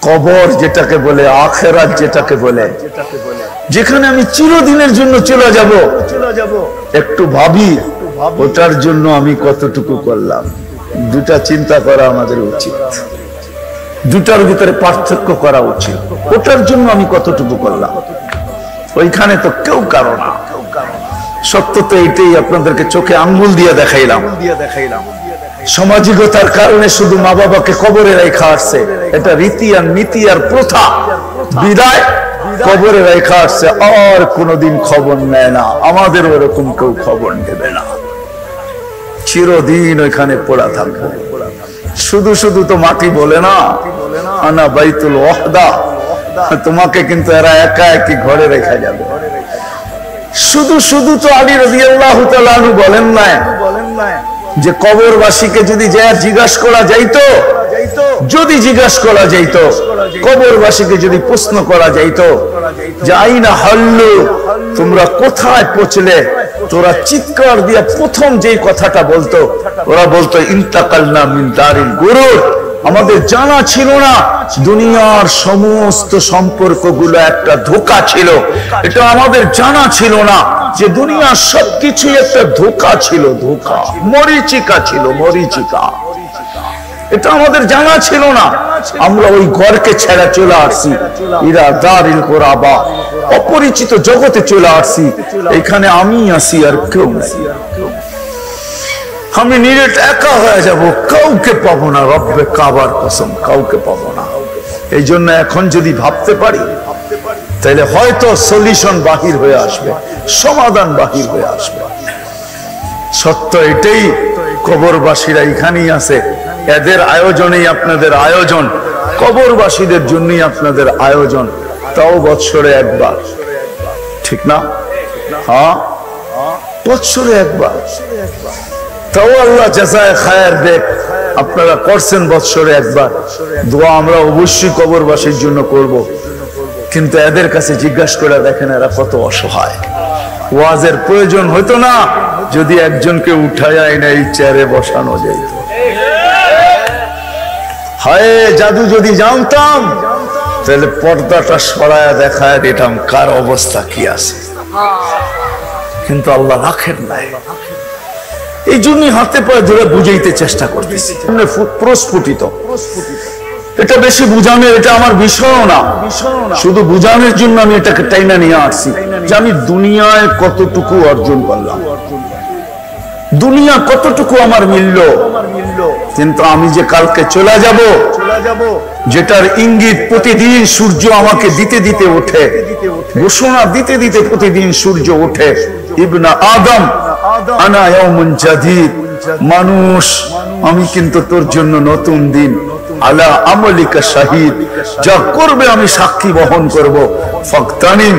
কবর যেটাকে বলে, আখিরাত যেটাকে বলে, যেখানে আমি চিরদিনের জন্য চলে যাব, একটু ভাবি ওটার জন্য আমি কতটুকু করলাম। দুটা চিন্তা করা আমাদের উচিত, দুটার ভিতরে পার্থক্য করা উচিত। ওটার জন্য আমি কতটুকু করলাম, ওইখানে তো কেউ কারো না। সত্য তো এইটাই, আপনাদেরকে চোখে আঙ্গুল দিয়ে দেখাইলাম। সামাজিকতার কারণে শুধু মা বাবাকে কবরে রেখা আসছে, এটা রীতি আর নীতি আর প্রথা, বিদায় কবরে রেখা আসছে, আর কোনদিন খবর নেয় না। আমাদের ওরকম কেউ খবর নেবে না, চিরদিন ওইখানে পড়া থাকবে। শুধু শুধু তো মাটি বলে না, আনা বাইতুল ওয়াহদা, তোমাকে কিন্তু এরা একা একই ঘরে রেখা যাবে। শুধু শুধু তো আলী রাদিয়াল্লাহু তাআলা আনহু বলেন না যে কবরবাসীকে যদি জিজ্ঞাসা করা যাইতো, যদি জিজ্ঞাসা করা যাইতো, কবরবাসীকে যদি প্রশ্ন করা যাইতো যে আইনা হাল্লু, তোমরা কোথায় পৌঁছলে, তোরা চিৎকার দিয়ে প্রথম যে কথাটা বলতো, ওরা বলতো ইন্তাকালনা মিন দারিল গুরুর, আমাদের জানা ছিল না দুনিয়ার সমস্ত সম্পর্কগুলো একটা ধোঁকা ছিল। এটা আমাদের জানা ছিল না যে দুনিয়ার সবকিছু একটা ধোঁকা ছিল, ধোঁকা, মরীচিকা ছিল, মরীচিকা। এটা আমাদের জানা ছিল না। আমরা ওই ঘরকে ছেড়ে চলে আসছি, ইরা দারিল কুরাবা, অপরিচিত জগতে চলে আসছি। এখানে আমি আসি আর কেউ নাই, আমি নিরেট একা হয়ে যাব, কাউকে পাবো না। রব্বে কাবার কসম, কাউকে পাবো না। এই জন্য এখন যদি ভাবতে পারি, তাহলে হয়তো সলিউশন বাহির হয়ে আসবে, সমাধান বাহির হয়ে আসবে। সত্য এটাই, কবরবাসীরা এখানেই আছে, এদের আয়োজনেই আপনাদের আয়োজন, কবরবাসীদের জন্যই আপনাদের আয়োজন, তাও বৎসরে একবার, ঠিক না? হ্যাঁ, বৎসরে একবার, তাও আল্লাহ জাযায়ে খায়ের দেখ, আপনারা করছেন বৎসরে একবার। দোয়া আমরা অবশ্যই কবরবাসীর জন্য করব, কিন্তু এদের কাছে জিজ্ঞাসা করে দেখেন এরা কত অসহায়। ওয়াজের প্রয়োজন হতো না যদি একজনকে উঠায় এনে এই চেয়ারে বসানো যেত। হায় জাদু যদি জানতাম, তাহলে পর্দাটা সরায়া দেখায় দিতাম কার অবস্থা কি আছে, কিন্তু আল্লাহ রাখেন নাই। এই জন্যই হাতে পায়ে ধরে বুঝাইতে চেষ্টা করতেছি, প্রস্ফুটিত। এটা বেশি বুঝানোর, এটা আমার বিষয় না, শুধু বুঝানোর জন্য আমি এটাকে টাইনা নিয়ে আসছি যে আমি দুনিয়ায় কতটুকু অর্জন করলাম, দুনিয়া কতটুকু আমার মিলল, কিন্তু আমি যে কালকে চলে যাব, যেটার ইঙ্গিত প্রতিদিন সূর্য আমাকে দিতে দিতে ওঠে, ঘোষণা দিতে দিতে প্রতিদিন সূর্য ওঠে। ইবনা আদম আনা ইয়াউমুন জাদীদ, মানুষ আমি কিন্তু তোর জন্য নতুন দিন, আলা আমালিকা শাহিদ, যা করবে আমি সাক্ষী বহন করব। ফাকতানিম,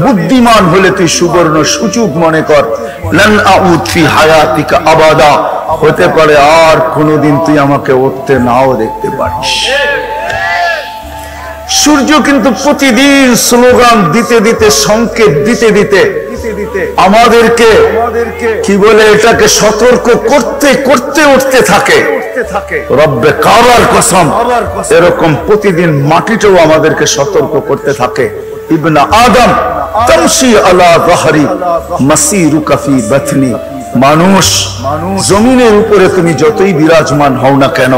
বুদ্ধিমান হলে তুই সুবর্ণ সুযোগ মনে কর। লান আউদ ফি হায়াতিকা আবাদা, হতে পারে আর কোনোদিন তুই আমাকে উঠতে নাও দেখতে পারিস। সূর্য কিন্তু প্রতিদিন স্লোগান দিতে দিতে, সংকেত দিতে দিতে আমাদেরকে কি বলে, এটাকে সতর্ক করতে করতে উঠতে থাকে। রব্বে কাবার কসম, এরকম প্রতিদিন মাটিটাও আমাদেরকে সতর্ক করতে থাকে। ইবনা আদম তামশি আলা যাহরি মাসিরুকা ফি বাতনি, মানুষ জমিনের উপরে তুমি যতই বিরাজমান হও না কেন,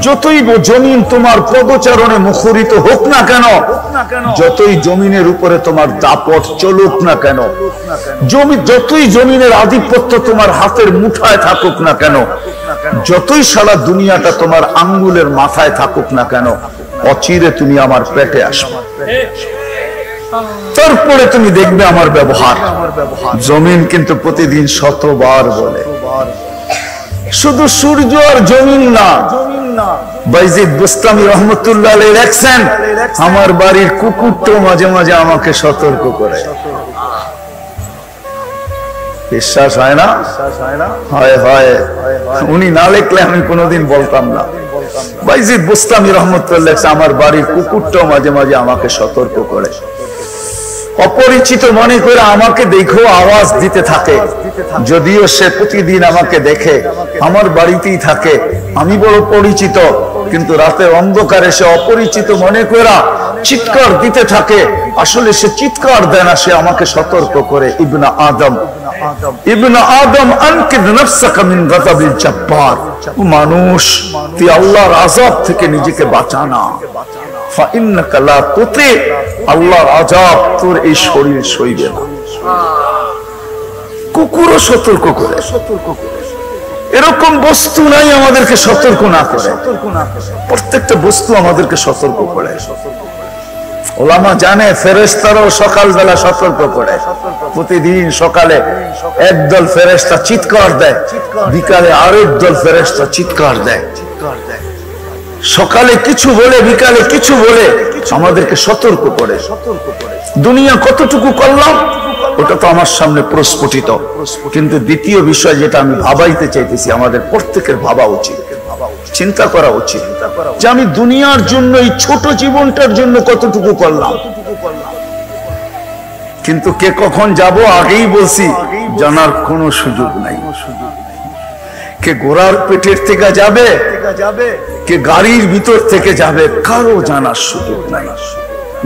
যতই জমিন তোমার পদচারণে মুখরিত হোক না কেন, যতই জমিনের উপরে তোমার দাপট চলুক না কেন, যতই জমিনের আধিপত্য তোমার হাতের মুঠায় থাকুক না কেন, যতই সারা দুনিয়াটা তোমার আঙ্গুলের মাথায় থাকুক না কেন, অচিরে তুমি আমার পেটে আসবে। তারপরে তুমি দেখবে আমার ব্যবহার। জমিন কিন্তু প্রতিদিন শতবার বলে, শুধু সূর্য আর জমিন না। বাইজিদ বুস্তামি রহমতুল্লাহ আলাইহি লেখছেন, আমার বাড়ির কুকুরটা মাঝে মাঝে আমাকে সতর্ক করে। বিশ্বাস হয় না? হয় হয়, উনি না লিখলে আমি কোনোদিন বলতাম না। বাইজিদ বুস্তামি রহমতুল্লাহ লেখছেন, আমার বাড়ির কুকুরটাও মাঝে মাঝে আমাকে সতর্ক করে। অপরিচিত মনে করে আমাকে দেখো আওয়াজ দিতে থাকে, যদিও সে প্রতিদিন আমাকে দেখে, আমার বাড়িতেই থাকে, আমি বড় পরিচিত, কিন্তু রাতের অন্ধকারে সে অপরিচিত মনে করা চিৎকার দিতে থাকে, আসলে সে চিৎকার দেয় না, সে আমাকে সতর্ক করে, ইবনা আদম ইবনা আদম আনকিদ নাফসাকা মিন গাযাবিল জাব্বার, মানুষ তুই আল্লাহর আযাব থেকে নিজেকে বাঁচা না, ফা ইন্নাকা লা তুতি, আল্লাহর আযাব তোর এই শরীর সইবে না। কুকুরও সতর্ক করে, এরকম বস্তু নাই আমাদেরকে সতর্ক না করে, প্রত্যেকটা বস্তু আমাদেরকে সতর্ক করে। ওলামা জানে ফেরেশতারাও সকালবেলা সতর্ক করে, প্রতিদিন সকালে একদল ফেরেশতা চিৎকার দেয়, বিকালে আরেক দল ফেরেশতা চিৎকার দেয়, সকালে কিছু বলে বিকালে কিছু বলে আমাদেরকে সতর্ক করে। দুনিয়া কতটুকু করলাম ওটা তো আমার সামনে প্রস্ফুটিত, কিন্তু দ্বিতীয় বিষয় যেটা আমি ভাবাইতে চাইতেছি, আমাদের প্রত্যেকের ভাবা উচিত, চিন্তা করা উচিত যে আমি দুনিয়ার জন্য এই ছোট জীবনটার জন্য কতটুকু করলাম। কিন্তু কে কখন যাব আগেই বলছি, জানার কোনো সুযোগ নাই। কে ঘোড়ার পেটের থেকে যাবে, কে গাড়ির ভিতর থেকে যাবে, কারো জানার সুযোগ নাই।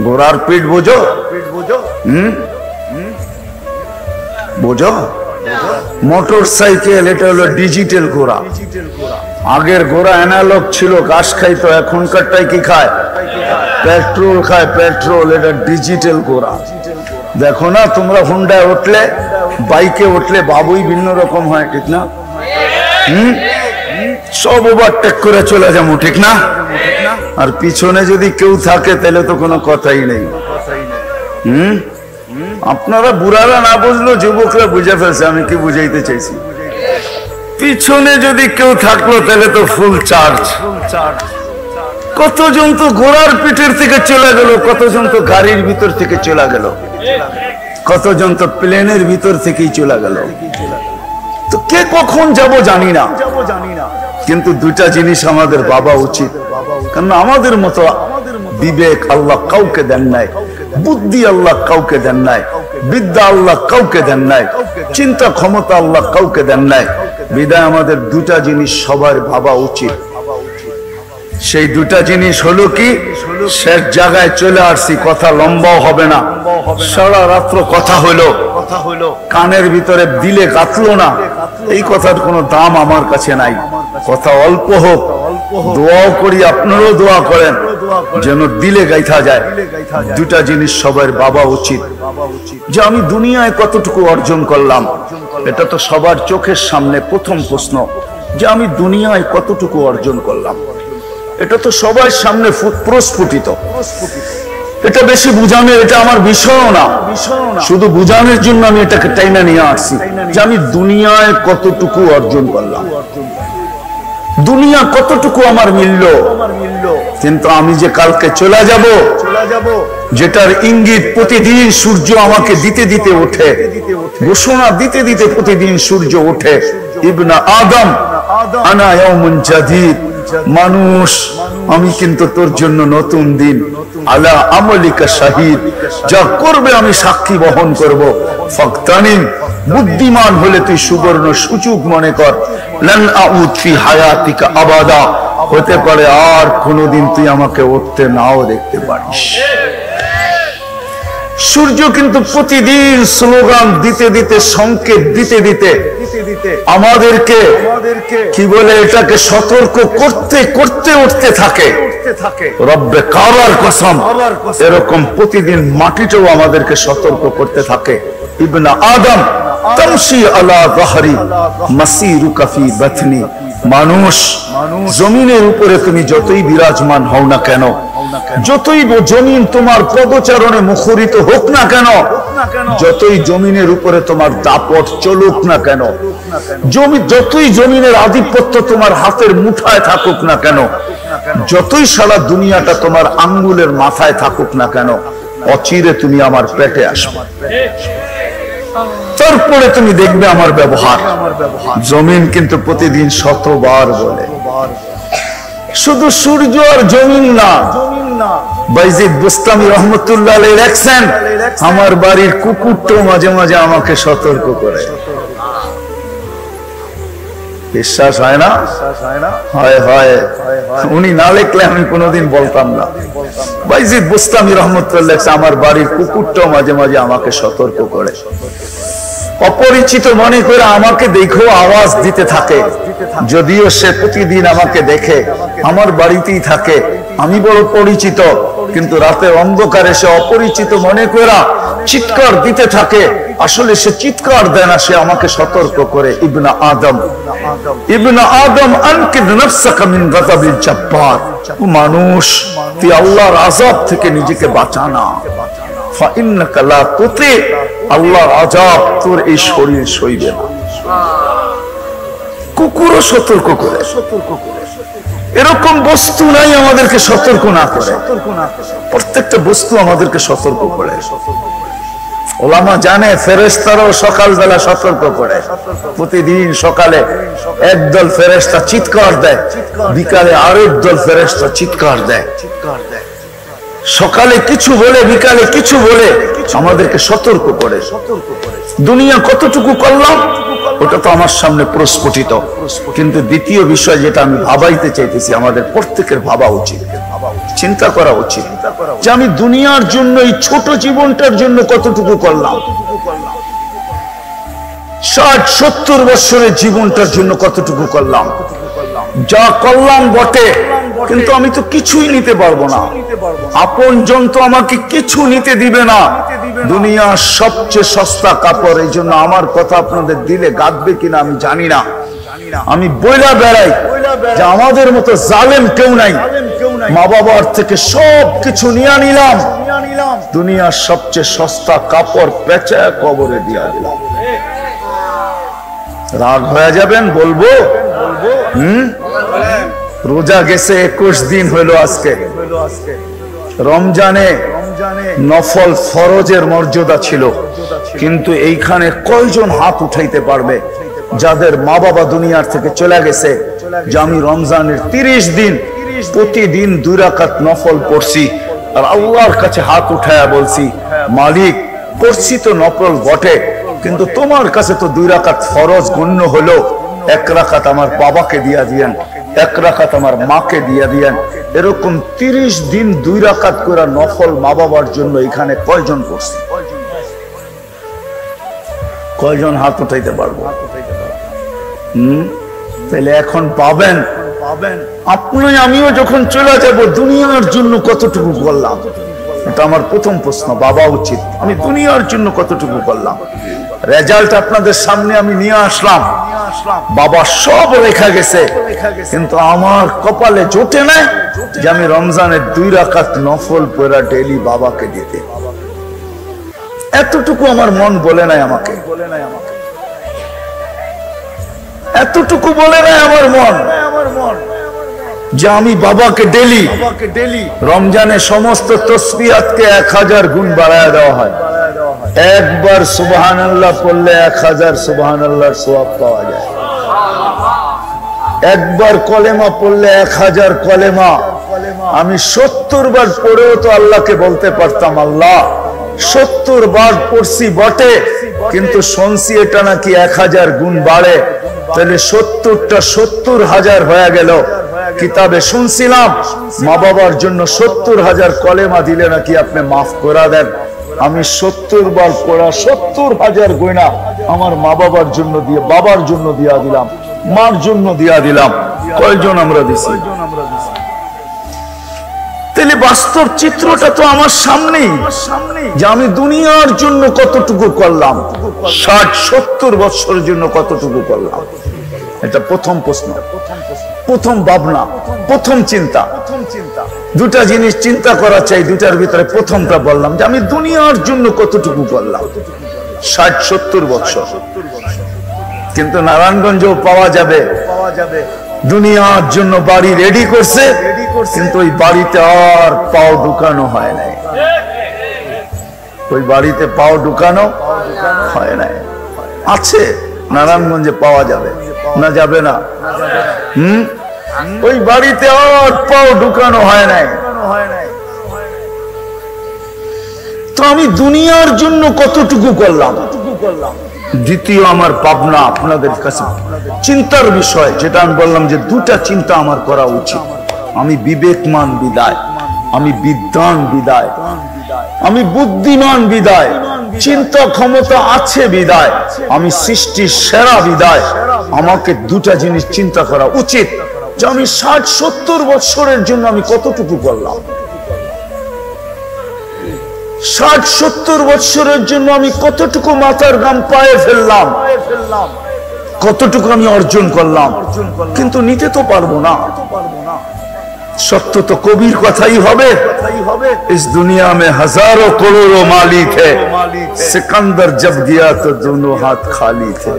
ঘোড়ার পেট বোঝো, বোঝো, মোটর সাইকেল, এটা হলো ডিজিটাল ঘোড়া। আগের ঘোড়া অ্যানালগ ছিল, ঘাস খাইতো, এখনকারটাই কি খায়, পেট্রোল খায়, পেট্রোল। এটা ডিজিটাল ঘোড়া। দেখো না তোমরা হুন্ডায় উঠলে, বাইকে উঠলে বাবুই ভিন্ন রকম হয়, ঠিক না? সব ওভারটেক করে চলে যাবো, ঠিক না? আর পিছনে যদি কেউ থাকে তাহলে তো কোনো কথাই নেই। আপনারা বুড়ারা না বুঝলো, যুবকরা বুঝে ফেলছে আমি কি বুঝাইতে চাইছি। পিছনে যদি কেউ থাকলো তাহলে তো ফুল চার্জ। কতজন তো ঘোড়ার পিঠের থেকে চলে গেল, কতজন তো গাড়ির ভিতর থেকে চলে গেল, কতজন তো প্লেনের ভিতর থেকেই চলে গেল। তো কে কখন যাব জানি না, কিন্তু দুইটা জিনিস আমাদের ভাবা উচিত। কারণ আমাদের মতো বিবেক আল্লাহ কাউকে দেন নাই, বুদ্ধি আল্লাহ কাউকে দেন নাই, বিদ্যা আল্লাহ কাউকে দেন নাই, চিন্তা ক্ষমতা আল্লাহ কাউকে দেন নাই। বিদায় আমাদের দুটা জিনিস সবার ভাবা উচিত। সেই দুটা জিনিস হলো কি, শেষ জায়গায় চলে আসছি, কথা লম্বাও হবে না, সারা রাত্র কথা হলো, কানের ভিতরে দিলে গাঁথলো না, এই কথার কোনো দাম আমার কাছে নাই। কথা অল্প হোক, দোয়াও করি, আপনারাও দোয়া করেন যেন দিলে গাইথা যায়। দুটা জিনিস সবার ভাবা উচিত, যে আমি দুনিয়ায় কতটুকু অর্জন করলাম। এটা তো সবার চোখের সামনে প্রথম প্রশ্ন, যে আমি দুনিয়ায় কতটুকু অর্জন করলাম। এটা তো সবার সামনে প্রস্ফুটিত। এটা বেশি বুঝানোর, এটা আমার বিষয়ও না, শুধু বুঝানোর জন্য আমি এটাকে টাইনা নিয়ে আসছি, যে আমি দুনিয়ায় কতটুকু অর্জন করলাম, দুনিয়া কতটুকু আমার মিলল। কিন্তু আমি যে কালকে চলে যাব, যেটার ইঙ্গিত প্রতিদিন সূর্য আমাকে দিতে দিতে ওঠে, ঘোষণা দিতে দিতে প্রতিদিন সূর্য ওঠে, ইবনা আদম আনা ইয়াউমুন জাদীদ, মানুষ আমি কিন্তু তোর জন্য নতুন দিন, আলা আমলিকা শাহিদ, যা করবে আমি সাক্ষী বহন করব। ফাকতানিম, বুদ্ধিমান হলে তুই সুবর্ণ সুযোগ মনে কর। লান আউদ ফি হায়াতিকা আবাদা, হতে পারে আর কোনোদিন তুই আমাকে উঠতে নাও দেখতে পারিস। সূর্য কিন্তু প্রতিদিন স্লোগান দিতে দিতে, সংকেত দিতে দিতে আমাদেরকে কি বলে, এটাকে সতর্ক করতে করতে উঠতে থাকে। রব্বে কাবার কসম, এরকম প্রতিদিন মাটিটাও আমাদেরকে সতর্ক করতে থাকে। ইবনা আদম তামশি আলা যাহরি মাসিরুকা ফি বাতনি, মানুষ জমিনের উপরে তুমি যতই বিরাজমান হও না কেন, যতই জমিন তোমার পদচারণে মুখরিত হোক না কেন, যতই জমিনের উপরে তোমার দাপট চলুক না কেন, যতই জমিনের আধিপত্য তোমার হাতের মুঠায় থাকুক না কেন, যতই সারা দুনিয়াটা তোমার আঙ্গুলের মাথায় থাকুক না কেন, অচিরে তুমি আমার পেটে আসবে। তারপরে তুমি দেখবে আমার ব্যবহার। জমিন কিন্তু প্রতিদিন শতবার বলে, শুধু সূর্য আর জমিন না, বাইজিদ বুস্তামি রহমতুল্লাহ আলাইহি লেখছেন, আমার বাড়ির কুকুরটাও মাঝে মাঝে আমাকে সতর্ক করে। বিশ্বাস হয় না? হয় হয়। উনি না লিখলে আমি কোনোদিন বলতাম না। বাইজিদ বুস্তামি রহমতুল্লাহ আমার বাড়ির কুকুরটাও মাঝে মাঝে আমাকে সতর্ক করে, অপরিচিত মনে করে আমাকে দেখো আওয়াজ দিতে থাকে, যদিও সে প্রতিদিন আমাকে দেখে, আমার বাড়িতেই থাকে, আমি বড় পরিচিত, কিন্তু রাতে অন্ধকারে সে অপরিচিত মনে করে চিৎকার দিতে থাকে। আসলে সে চিৎকার দেয় না, সে আমাকে সতর্ক করে, ইবনা আদম, ইবনা আদম আনকিদ নাফসাকা মিন গাযাবিল জাব্বার, ও মানুষ তুই আল্লাহর আযাব থেকে নিজেকে বাঁচা না, ফাইন্নাকা লা তুতি, আল্লাহর আযাব তোর এই শরীর সইবে না। কুকুরও সতর্ক করে। এরকম বস্তু নাই আমাদেরকে সতর্ক না করে, প্রত্যেকটা বস্তু আমাদেরকে সতর্ক করে। ওলামা জানে ফেরেশতারাও সকালবেলা সতর্ক করে, প্রতিদিন সকালে একদল ফেরেশতা চিৎকার দেয়, বিকালে আরেক দল ফেরেশতা চিৎকার দেয়। সকালে কিছু বলে, বিকালে কিছু বলে আমাদেরকে সতর্ক করে। দুনিয়া কতটুকু করলাম ওটা তো আমার সামনে প্রস্ফুটিত, কিন্তু দ্বিতীয় বিষয় যেটা আমি ভাবাইতে চাইতেছি, আমাদের প্রত্যেকের ভাবা উচিত, চিন্তা করা উচিত যে আমি দুনিয়ার জন্য এই ছোট জীবনটার জন্য কতটুকু করলাম, 60-70 বছরের জীবনটার জন্য কতটুকু করলাম। যা করলাম বটে, কিন্তু আমি তো কিছুই নিতে পারবো না, আপন জন তো আমাকে কিছু নিতে দিবে না। দুনিয়ার সবচেয়ে সস্তা কাপড়, এই জন্য আমার কথা আপনাদের দিলে গাঁথবে কিনা আমি জানি না, আমি বইলা বেড়াই যে আমাদের মতো জালেম কেউ নাই, মা বাবার থেকে সব কিছু নিয়ে নিলাম, দুনিয়ার সবচেয়ে সস্তা কাপড় পেঁচা কবরে দিয়া দিলাম। রাগ হয়ে যাবেন বলবো? রোজা গেছে 21 দিন হইল আজকে। রমজানে নফল ফরজের মর্যাদা ছিল, কিন্তু এইখানে কয়জন হাত উঠাইতে পারবে যাদের মা বাবা দুনিয়ার থেকে চলে গেছে, যে আমি রমজানের 30 দিন প্রতিদিন 2 রাকাত নফল পড়ছি, আর আল্লাহর কাছে হাত উঠায়া বলছি, মালিক পড়ছি তো নফল বটে, কিন্তু তোমার কাছে তো 2 রাকাত ফরজ গণ্য হলো, 1 রাকাত আমার বাবাকে দিয়া দিয়েন, 1 রাকাত আমার মাকে দিয়া দিয়েন। এরকম 30 দিন 2 রাকাত করে নফল মা বাবার জন্য এখানে কয়জন পড়ছে? কয়জন হাত উঠাইতে পারবো? তাহলে এখন পাবেন আপনি আমিও যখন চলে যাব, দুনিয়ার জন্য কতটুকু করলাম, এটা আমার প্রথম প্রশ্ন বাবা উচিত। আমি দুনিয়ার জন্য কতটুকু করলাম? রেজাল্ট আপনাদের সামনে আমি নিয়ে আসলাম, বাবা সব লেখা গেছে, কিন্তু আমার কপালে জোটে নাই যে আমি রমজানের 2 রাকাত নফল পড়া ডেইলি বাবাকে দিতে। এতটুকু আমার মন বলে নাই আমাকে, এতটুকু বলে নাই আমার মন যে আমি বাবাকে ডেইলি রমজানে সমস্ত তসবিহাতকে 1000 গুণ বাড়ায় দেওয়া হয়। একবার সুবহানাল্লাহ পড়লে 1000 সুবহানাল্লাহর সওয়াব পাওয়া যায়। একবার কলেমা পড়লে 1000 কলেমা। আমি 70 বার পড়েও তো আল্লাহকে বলতে পারতাম, আল্লাহ 70 বার পড়ছি বটে, কিন্তু শুনছি এটা নাকি 1000 গুণ বাড়ে, তাহলে 70টা 70,000 হয়ে গেল। কিতাবে শুনছিলাম মা বাবার জন্য 70,000 কলেমা দিলে নাকি আপনি মাফ করে দেন। আমি 70 বার পড়া 70,000 গয়না আমার মা বাবার জন্য দিয়ে, বাবার জন্য দিয়া দিলাম, মার জন্য দিয়া দিলাম। কয়জন আমরা দিছি? তাহলে বাস্তব চিত্রটা তো আমার সামনেই, যে আমি দুনিয়ার জন্য কতটুকু করলাম, 60-70 বছরের জন্য কতটুকু করলাম। এটা প্রথম প্রশ্ন, প্রথম ভাবনা, প্রথম চিন্তা। দুটা জিনিস চিন্তা করা চাই, দুটার ভিতরে প্রথমটা বললাম যে আমি দুনিয়ার জন্য কতটুকু করলাম, 60-70 বছর। কিন্তু নারায়ণগঞ্জেও পাওয়া যাবে দুনিয়ার জন্য বাড়ি রেডি করছে, কিন্তু ওই বাড়িতে আর পাও ঢুকানো হয় নাই, ওই বাড়িতে পাও ঢুকানো হয় নাই। আছে নারায়ণগঞ্জে পাওয়া যাবে না, যাবে না? ওই বাড়িতে আর পাও ঢুকানো হয় নাই। তো আমি দুনিয়ার জন্য কতটুকু করলাম? দ্বিতীয় আমার ভাবনা আপনাদের কাছে চিন্তার বিষয়, যেটা আমি বললাম যে দুটা চিন্তা আমার করা উচিত। আমি বিবেকমান বিদায়, আমি বিদ্বান বিদায়, আমি বুদ্ধিমান বিদায়, চিন্তা ক্ষমতা আছে বিদায়, আমি সৃষ্টির সেরা বিদায়। আমাকে দুটা জিনিস চিন্তা করা উচিত যে আমি 60-70 বছরের জন্য আমি কতটুকু করলাম, 60-70 বছরের জন্য আমি কতটুকু মাথার ঘাম পায়ে ফেললাম, কতটুকু আমি অর্জন করলাম, কিন্তু নিতে তো পারবো না। সত্য তো কবির কথাই হবে, इस दुनिया में हजारों करोड़ों माली थे, सिकंदर जब गया तो दोनों हाथ खाली थे।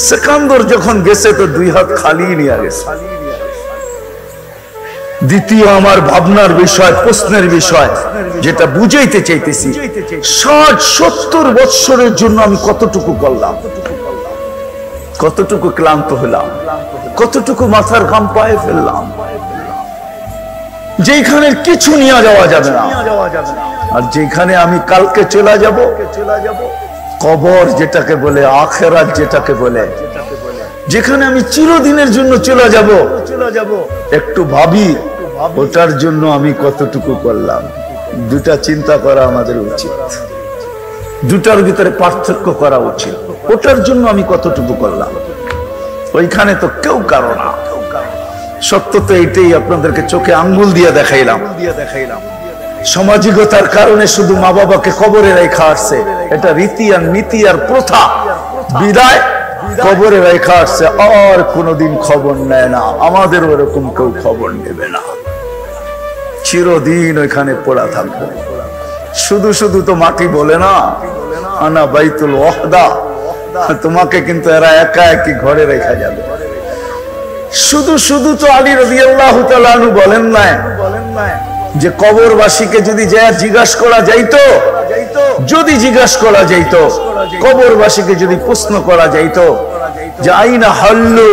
सिकंदर যখন গেছে তো দুই হাত খালি নিয়ে গেছে। দ্বিতীয় আমার ভাবনার বিষয়, প্রশ্নের বিষয়, যেটা বুঝাইতে চাইতেছি, 60-70 বছরের জন্য আমি কতটুকু করলাম, কতটুকু ক্লান্ত হলাম, কতটুকু মাথার ঘাম পায়ে ফেললাম, যেখানে কিছু নিয়ে যাওয়া যাবে না। আর যেখানে আমি কালকে চলে যাব, কবর যেটাকে বলে, আখিরাত যেটাকে বলে, যেখানে আমি চিরদিনের জন্য চলে যাব, একটু ভাবি ওটার জন্য আমি কতটুকু করলাম। দুটা চিন্তা করা আমাদের উচিত, দুটার ভিতরে পার্থক্য করা উচিত। ওটার জন্য আমি কতটুকু করলাম, ওইখানে তো কেউ কারো না। সত্য তো এইটাই, আপনাদেরকে চোখে আঙ্গুল দিয়ে দেখাইলাম। সামাজিকতার কারণে শুধু মা বাবাকে কবরে রেখা আসছে, এটা রীতি আর নীতি আর প্রথা, বিদায় কবরে রেখা আসছে, আর কোনোদিন খবর নেয় না। আমাদের ওরকম কেউ খবর নেবে না, চিরদিন ওইখানে পড়া থাকবে। শুধু শুধু তো মাটি বলে না, আনা বাইতুল ওয়াহদা, তোমাকে কিন্তু এরা একা একই ঘরে রেখা যাবে। শুধু শুধু তো আলী রাদিয়াল্লাহু তাআলা আনহু বলেন না যে কবরবাসীকে যদি যা জিজ্ঞাসা করা যাইতো, যদি জিজ্ঞাসা করা যাইতো, কবরবাসীকে যদি প্রশ্ন করা যাইতো যে আইনা হাল্লু,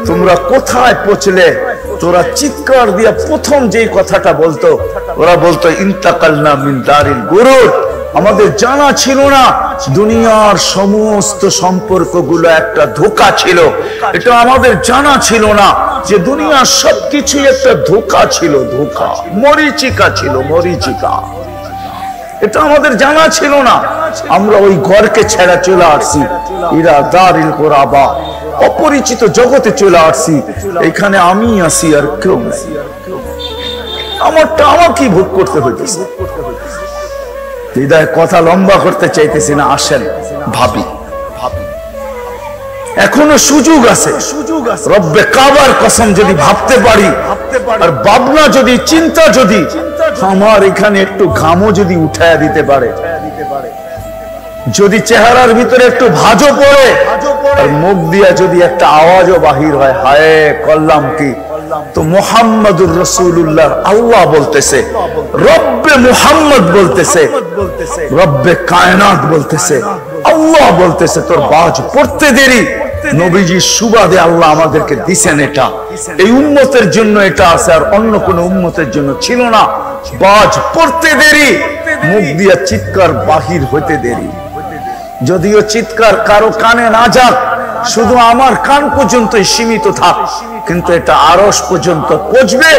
তোমরা কোথায় পৌঁছলে, তোরা চিৎকার দিয়া প্রথম যেই কথাটা বলতো, ওরা বলতো ইন্তাকালনা মিন দারিল গুরুর। আমাদের জানা ছিল না দুনিয়ার সমস্ত সম্পর্কগুলো একটা ধোঁকা ছিল, এটা আমাদের জানা ছিল না যে দুনিয়ার সবকিছু একটা ধোঁকা ছিল, ধোঁকা, মরিচিকা ছিল, মরিচিকা। এটা আমাদের জানা ছিল না। আমরা ওই ঘরকে ছেড়ে চলে আসছি, ইরা দারিল কুরাবা, অপরিচিত জগতে চলে আসছি। এখানে আমি আসি আর কেউ নাই, আমারটা আমাকেই ভোগ করতে হইতেছে। হৃদয় কথা লম্বা করতে চাইতেছি না, আসেন ভাবি। এখনো সুযোগ আছে, রব্বে কাবার কসম যদি ভাবতে পারি, আর ভাবনা যদি, চিন্তা যদি আমার এখানে একটু ঘামও যদি উঠায়া দিতে পারে, যদি চেহারার ভিতরে একটু ভাঁজও পড়ে, আর মুখ দিয়া যদি একটা আওয়াজও বাহির হয়, হায় করলাম কি, তো মুহাম্মাদুর রাসূলুল্লাহ আল্লাহ বলতেছে, রব্বে মুহাম্মদ বলতেছে, রব্বে কায়নাত বলতেছে, আল্লাহ বলতেছে তোর বাজ পড়তে দেরি। নবীজির সুবাদে আল্লাহ আমাদেরকে দিছেন, এটা এই উম্মতের জন্য এটা আছে, আর অন্য কোন উম্মতের জন্য ছিল না। বাজ পড়তে দেরি, মুখ দিয়া চিৎকার বাহির হইতে দেরি। যদিও চিৎকার কারো কানে না যাক, শুধু আমার কান পর্যন্তই সীমিত থাক, কিন্তু এটা আরশ পর্যন্ত পৌঁছবে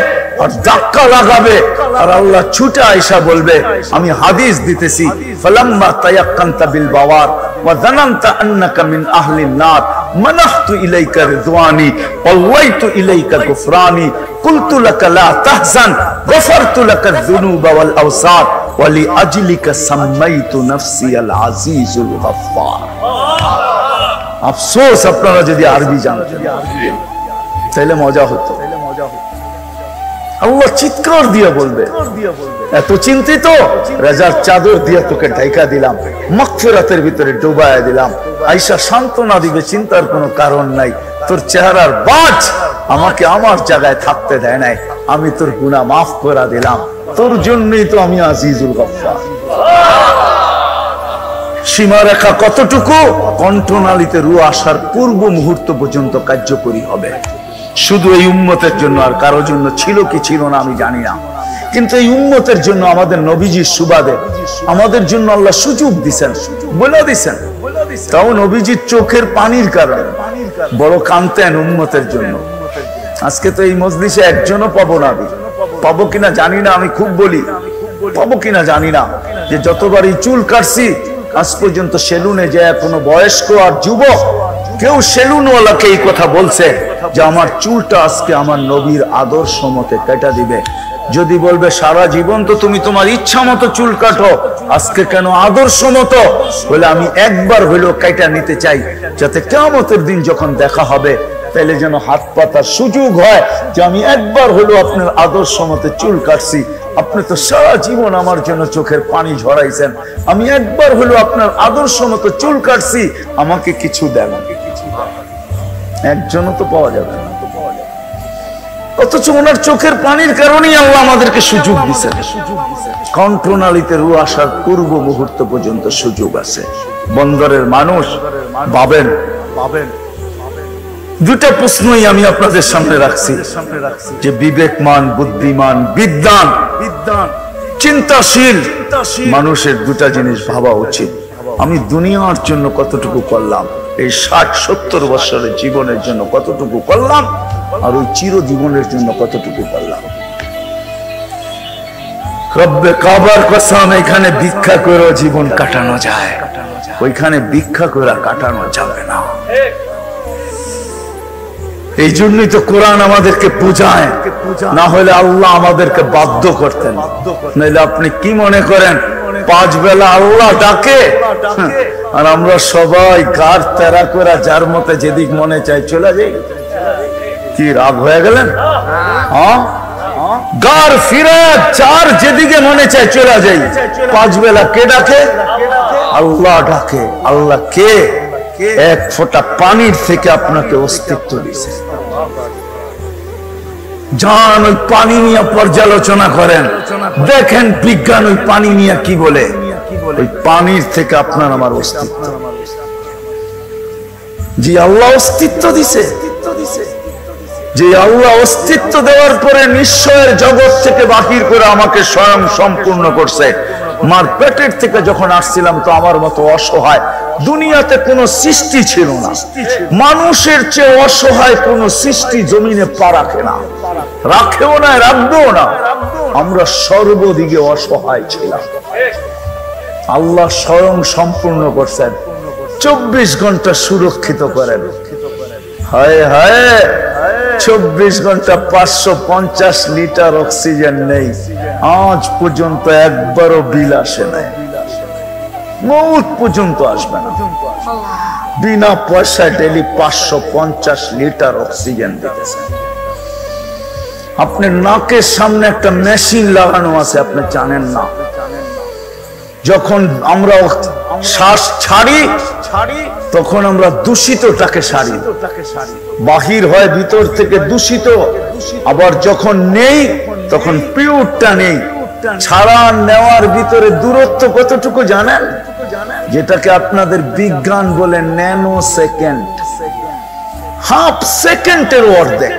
আর ধাক্কা লাগাবে। আর আল্লাহ ছুটে আয়েশা বলবে, আমি হাদিস দিতেছি, ফালাম্মা তায়াক্কানতা বিল বাওয়ার ওয়া যানানতা আন্নাকা মিন আহলিন নার মানাহতু ইলাইকা রিদওয়ানি ওয়াল্লাইতু ইলাইকা গুফরানি কুলতু লাকা লা তাহজান গফারতু লাকা যুনুবা ওয়াল আওসাত ওয়া লিআজলিকা সাম্মাইতু নাফসি আল আজিজুল গফফার। আফসোস আপনারা যদি আরবি জানতেন তাহলে মজা হতো। আল্লাহ চিৎকার দিয়ে বলবে, এত চিন্তিত, রাজার চাদর দিয়ে তোকে ঢাকা দিলাম, মাগফিরাতের ভিতরে ডুবাইয়া দিলাম। আয়েশা সান্ত্বনা দিবে, চিন্তার কোনো কারণ নাই, তোর চেহারার বাজ আমাকে আমার জায়গায় থাকতে দেয় নাই, আমি তোর গুনাহ মাফ করে দিলাম, তোর জন্যই তো আমি আজিজুল গফফার। সীমারেখা কতটুকু? কণ্ঠনালীতে রু আসার পূর্ব মুহূর্ত পর্যন্ত কার্যকরী হবে, শুধু এই উম্মতের জন্য। আর কারোর জন্য ছিল কি ছিল না আমি জানি না, কিন্তু এই উম্মতের জন্য আমাদের নবীজির সুবাদে আমাদের জন্য আল্লাহ সুযোগ দিছেন, বলে দিছেন তাও নবীজির চোখের পানির কারণে বড় কাঁদতেন উম্মতের জন্য। আজকে তো এই মজলিসে একজনও পাবো না, পাবো কিনা জানি না, আমি খুব বলি পাবো কিনা জানি না, যে যতবারই চুল কাটছি আজ পর্যন্ত সেলুনে যায় কোনো বয়স্ক আর যুবক কেউ সেলুনওয়ালাকে এই কথা বলছে যে আমার চুলটা আজকে আমার নবীর আদর্শ মতে কেটে দিবে। যদি বলবে সারা জীবন তো তুমি তোমার ইচ্ছা মতো চুল কাটো, আজকে কেন আদর্শ মতো, বলে আমি একবার হইলেও কেটে নিতে চাই, যাতে কিয়ামতের দিন যখন দেখা হবে তাহলে যেন হাত পাতার সুযোগ হয় যে আমি একবার হলেও আপনার আদর্শ মতে চুল কাটছি, আপনি তো সারা জীবন আমার জন্য চোখের পানি ঝরাইছেন, আমি একবার হলেও আপনার আদর্শ মতো চুল কাটছি, আমাকে কিছু দেন। একজনও তো পাওয়া যাবে না, অথচ ওনার চোখের পানির কারণেই আল্লাহ আমাদেরকে সুযোগ দিচ্ছেন। কণ্ঠনালীতে রু আসার পূর্ব মুহূর্ত পর্যন্ত সুযোগ আছে। বন্দরের মানুষ ভাবেন, দুটা প্রশ্নই আমি আপনাদের সামনে রাখছি, যে বিবেকমান, বুদ্ধিমান, বিদ্বান, চিন্তাশীল মানুষের দুটা জিনিস ভাবা উচিত। আমি দুনিয়ার জন্য কতটুকু করলাম, এই 60-70 বছরের জীবনের জন্য কতটুকু করলাম, আর ওই চিরজীবনের জন্য কতটুকু করলাম। রব্বে কাবার কসম, এখানে ভিক্ষা করে জীবন কাটানো যায়, ওইখানে ভিক্ষা করে কাটানো যাবে না। এই জন্যই তো কোরআন আমাদেরকে বুঝায়, না হলে আল্লাহ আমাদেরকে বাধ্য করতেন। নাহলে আপনি কি মনে করেন 5 বেলা আল্লাহ ডাকে আর আমরা সবাই গার তেরা করে যার মতে যেদিক মনে চাই চলে যাই? কি রাগ হয়ে গেলেন? গার ফিরে চার যেদিকে মনে চায় চলে যাই। 5 বেলা কে ডাকে? আল্লাহ ডাকে। আল্লাহ কে? এক ফোঁটা পানির থেকে আপনাকে অস্তিত্ব দিয়েছে। যান ওই পানি নিয়ে পর্যালোচনা করেন, দেখেন বিজ্ঞান ওই পানি নিয়ে কি বলে। ওই পানির থেকে আপনার আমার অস্তিত্ব। জি আল্লাহ অস্তিত্ব দিছে, যে আল্লাহ অস্তিত্ব দেওয়ার পরে নিশ্চয়ের জগৎ থেকে বাহির করে আমাকে স্বয়ং সম্পূর্ণ করছে। মার পেটের থেকে যখন আসছিলাম তো আমার মতো অসহায় দুনিয়াতে কোনো সৃষ্টি ছিল না। মানুষের চেয়ে অসহায় কোন সৃষ্টি জমিনে পা রাখে না, রাখেও না, রাখবেও না। আমরা সর্বদিকে অসহায় ছিলাম, আল্লাহ স্বয়ং সম্পূর্ণ করছেন। 24 ঘন্টা সুরক্ষিত করেন। হায় হায়, 24 ঘন্টা 550 লিটার অক্সিজেন নেই, আজ পর্যন্ত একবারও বিল আসে নাই, মৌত পর্যন্ত আসবে না। বিনা পয়সায় ডেলি 550 লিটার অক্সিজেন দিতেছে। আপনার নাকের সামনে একটা মেশিন লাগানো আছে, আপনি জানেন না। যখন আমরা শ্বাস ছাড়ি তখন আমরা দূষিতটাকে সারি, বাহির হয় ভিতর থেকে দূষিত। আবার যখন নেই তখন পিওরটা নেই। ছাড়া নেওয়ার ভিতরে দূরত্ব কতটুকু জানেন? যেটাকে আপনাদের বিজ্ঞান বলে ন্যানো সেকেন্ড। হাফ সেকেন্ডের অর্ধেক,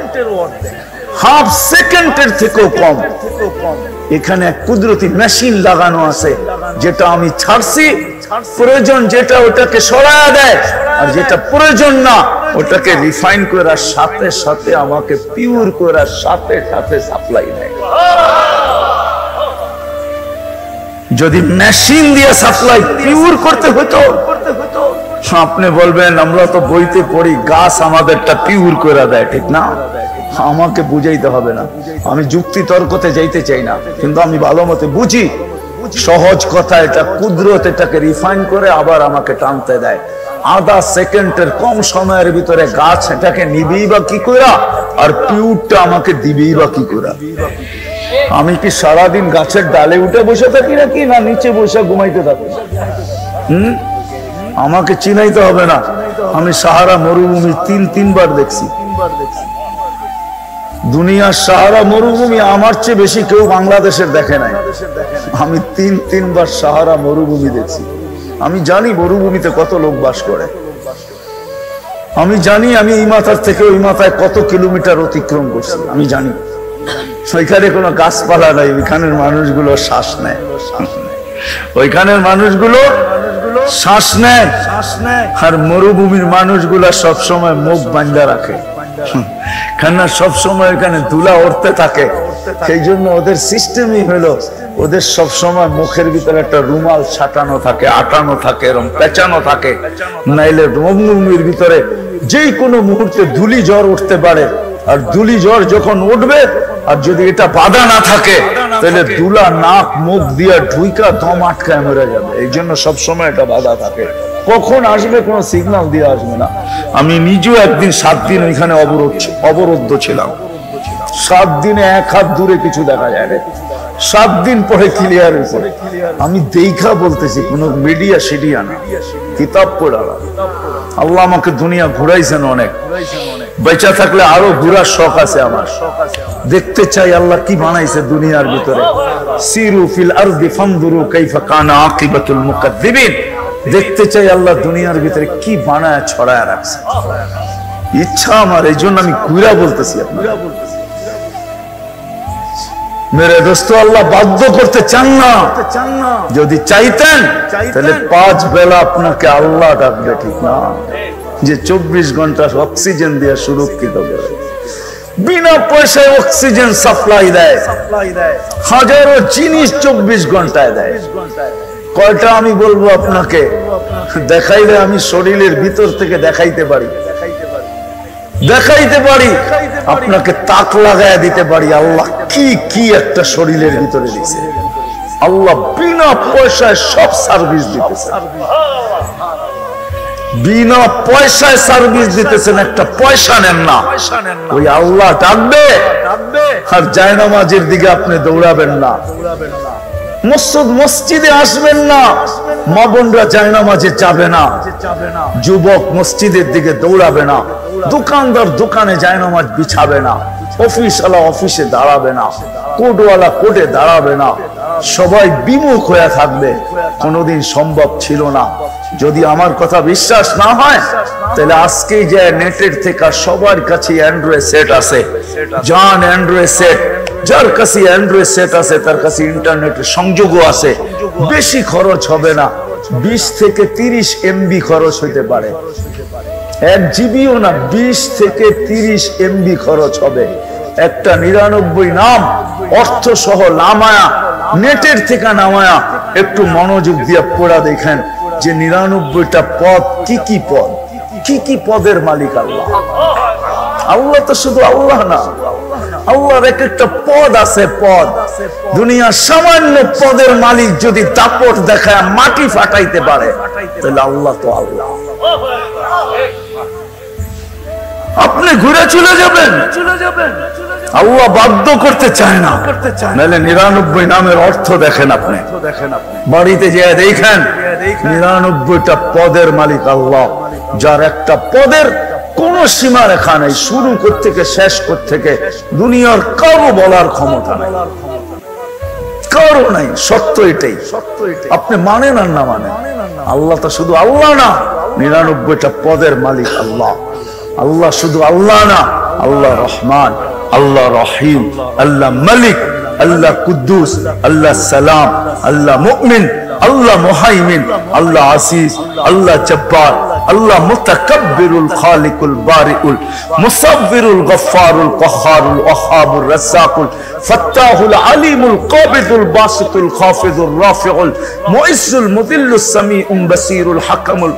হাফ সেকেন্ডের থেকেও কম। এখানে এক কুদরতি মেশিন লাগানো আছে, যেটা আমি ছাড়ছি, প্রয়োজন যেটা ওটাকে সরায়া দেয়, আর যেটা প্রয়োজন না ওটাকে রিফাইন করার সাথে সাথে আমাকে পিওর করার সাথে সাথে সাপ্লাই দেয়। যদি মেশিন দিয়ে সাপ্লাই পিওর করতে হতো, আপনি বলবেন আমরা তো বইতে পড়ি গাছ আমাদেরটা পিওর করে দেয়, ঠিক না? আমাকে বুঝাইতে হবে না, আমি যুক্তি তর্কতে যাইতে চাই না, কিন্তু আমি ভালো মতে বুঝি। সহজ কথা, এটা কুদরত এটাকে রিফাইন করে আবার আমাকে টানতে দেয়। আধা সেকেন্ডের কম সময়ের ভিতরে গাছ এটাকে নিবেই বা কি করা, আর পিউরটা আমাকে দিবেই বা কি করা। আমি কি সারাদিন গাছের ডালে উঠে বসে থাকি নাকি, না নিচে বসে ঘুমাইতে থাকি? আমাকে চিনাইতে হবে না, আমি সাহারা মরুভূমি 3 বার দেখছি। দুনিয়ার সাহারা মরুভূমি আমার চেয়ে বেশি কেউ বাংলাদেশের দেখে নাই। আমি 3 বার সাহারা মরুভূমি দেখছি। আমি জানি মরুভূমিতে কত লোক বাস করে, আমি জানি আমি এই মাথার থেকে ওই মাথায় কত কিলোমিটার অতিক্রম করছি, আমি জানি। ওইখানে কোনো গাছপালা নাই, ওইখানের মানুষগুলো শ্বাস নেয়। ওইখানের মানুষগুলো শ্বাস নেয়, আর মরুভূমির মানুষগুলা সবসময় মুখ বান্ধা রাখে, কেননা সবসময় এখানে ধুলা উঠতে থাকে। সেই জন্য ওদের সিস্টেমই হলো ওদের সবসময় মুখের ভিতরে একটা রুমাল ছাটানো থাকে, আটানো থাকে, এরকম পেঁচানো থাকে, নাইলে মরুভূমির ভিতরে যে কোনো মুহূর্তে ধুলি জ্বর উঠতে পারে। আর ধুলি জ্বর যখন উঠবে, আর যদি এটা বাধা না থাকে, তাহলে ধুলা নাক মুখ দিয়ে ঢুইকা দম আটকায় মরে যাবে। এই জন্য সবসময় এটা বাধা থাকে, কখন আসবে কোনো সিগন্যাল দিয়ে আসবে না। আমি নিজেও একদিন 7 দিন ওইখানে অবরুদ্ধ ছিলাম। 7 দিনে 1 হাত দূরে কিছু দেখা যায় না। 7 দিন পরে ক্লিয়ার হয়েছে। আমি দেখা বলতেছি, কোন মিডিয়া সিডিয়া না, কিতাব পড়া। আল্লাহ আমাকে দুনিয়া ঘুরাইছেন অনেক, বেঁচে থাকলে আরো ঘুরার শখ আছে আমার। দেখতে চাই আল্লাহ কি বানাইছে দুনিয়ার ভিতরে। সিরু ফিল আরদি ফানজুরু কাইফা কানা আকিবাতুল মুকাদ্দিবিন। দেখতে চাই আল্লাহ দুনিয়ার ভিতরে কি বানায় ছড়ায় রাখছে। ইচ্ছা আমার, এই জন্য আমি ঘুরা বলতেছি। মেরে দোস্ত, আল্লাহ বাধ্য করতে চান না। যদি চাইতেন তাহলে 5 বেলা আপনাকে আল্লাহ ডাকবে, ঠিক না? যে 24 ঘন্টা অক্সিজেন দিয়ে সুরক্ষিত করে, বিনা পয়সায় অক্সিজেন সাপ্লাই দেয়, হাজারো জিনিস 24 ঘন্টায় দেয়। কয়টা আমি বলবো আপনাকে, দেখাইলে আমি শরীরের ভিতর থেকে দেখাইতে পারি, আপনাকে তাক লাগায় দিতে পারি আল্লাহ কি কি একটা শরীরের ভিতরে দিছে। আল্লাহ বিনা পয়সায় সব সার্ভিস দিতেছে, বিনা পয়সায় সার্ভিস দিতেছেন, একটা পয়সা নেন না। ওই আল্লাহ ডাকবে, আর জায়নামাজের দিকে আপনি দৌড়াবেন না, মসজিদে আসবেন না, মা বোনরা জায়নামাজে যাবে না, যুবক মসজিদের দিকে দৌড়াবে না, দোকানদার দোকানে জায়নামাজ বিছাবে না, অফিসওয়ালা অফিসে দাঁড়াবে না, কোর্টওয়ালা কোর্টে দাঁড়াবে না, সবাই বিমুখ হয়ে থাকবে। কোনোদিন সম্ভব ছিল না। যদি আমার কথা বিশ্বাস না হয়, তাহলে আজকেই যে নেটের থেকে সবার কাছে অ্যান্ড্রয়েড সেট আছে, যান অ্যান্ড্রয়েড সেট, যার কাছে অ্যান্ড্রয়েড সেট আছে তার কাছে ইন্টারনেটের সংযোগও আছে। বেশি খরচ হবে না, 20 থেকে 30 MB খরচ হইতে পারে, 1 জিবিও না, 20 থেকে 30 MB খরচ হবে। একটা 99 নাম অর্থ সহ নামায়া, নেটের থেকে নামায়া একটু মনোযোগ দিয়ে পড়া দেখেন যে 99টা পদ কি কি পদ, কি কি পদের মালিক আল্লাহ। আল্লাহ তো শুধু আল্লাহ না, আল্লাহর এক একটা পদ আছে, পদ। দুনিয়ার সামান্য পদের মালিক যদি দাপট দেখায় মাটি ফাটাইতে পারে, তাহলে আল্লাহ তো আল্লাহ। আপনি ঘুরে চলে যাবেন, আল্লাহ বাধ্য করতে চায় না। নাহলে 99 নামের অর্থ দেখেন আপনি, বাড়িতে যেয়ে দেখেন 99টা পদের মালিক আল্লাহ, যার একটা পদের কোন সীমা রেখা নেই, শুরু থেকে শেষ থেকে দুনিয়ার কারো বলার ক্ষমতা নাই, কারো নাই। সত্য এটাই, আপনি মানেন আর না মানেন, আল্লাহ তো শুধু আল্লাহ না, 99টা পদের মালিক আল্লাহ। আল্লাহ শুধু আল্লাহ না, আল্লাহ রহমান, আল্লাহ রহিম, আল্লাহ মালিক, আল্লাহ কুদ্দুস, আল্লাহ সালাম, আল্লাহ মুমিন, আল্লাহ মুহাইমিন, আল্লাহ আসিস, আল্লাহ জব্বার, আল্লাহ মুতাকাব্বিরুল খালিকুল বারিউল মুসাব্বিরুল গফফারুল কহ্হারুল ওয়াহ্হাবুর রাজ্জাকুল ফাত্তাহুল আলিমুল কাবিদুল বাসিতুল খাফিদুর রাফিউল মুইজ্জুল মুদিল্লুস সামিউল বাসিরুল হাকামুল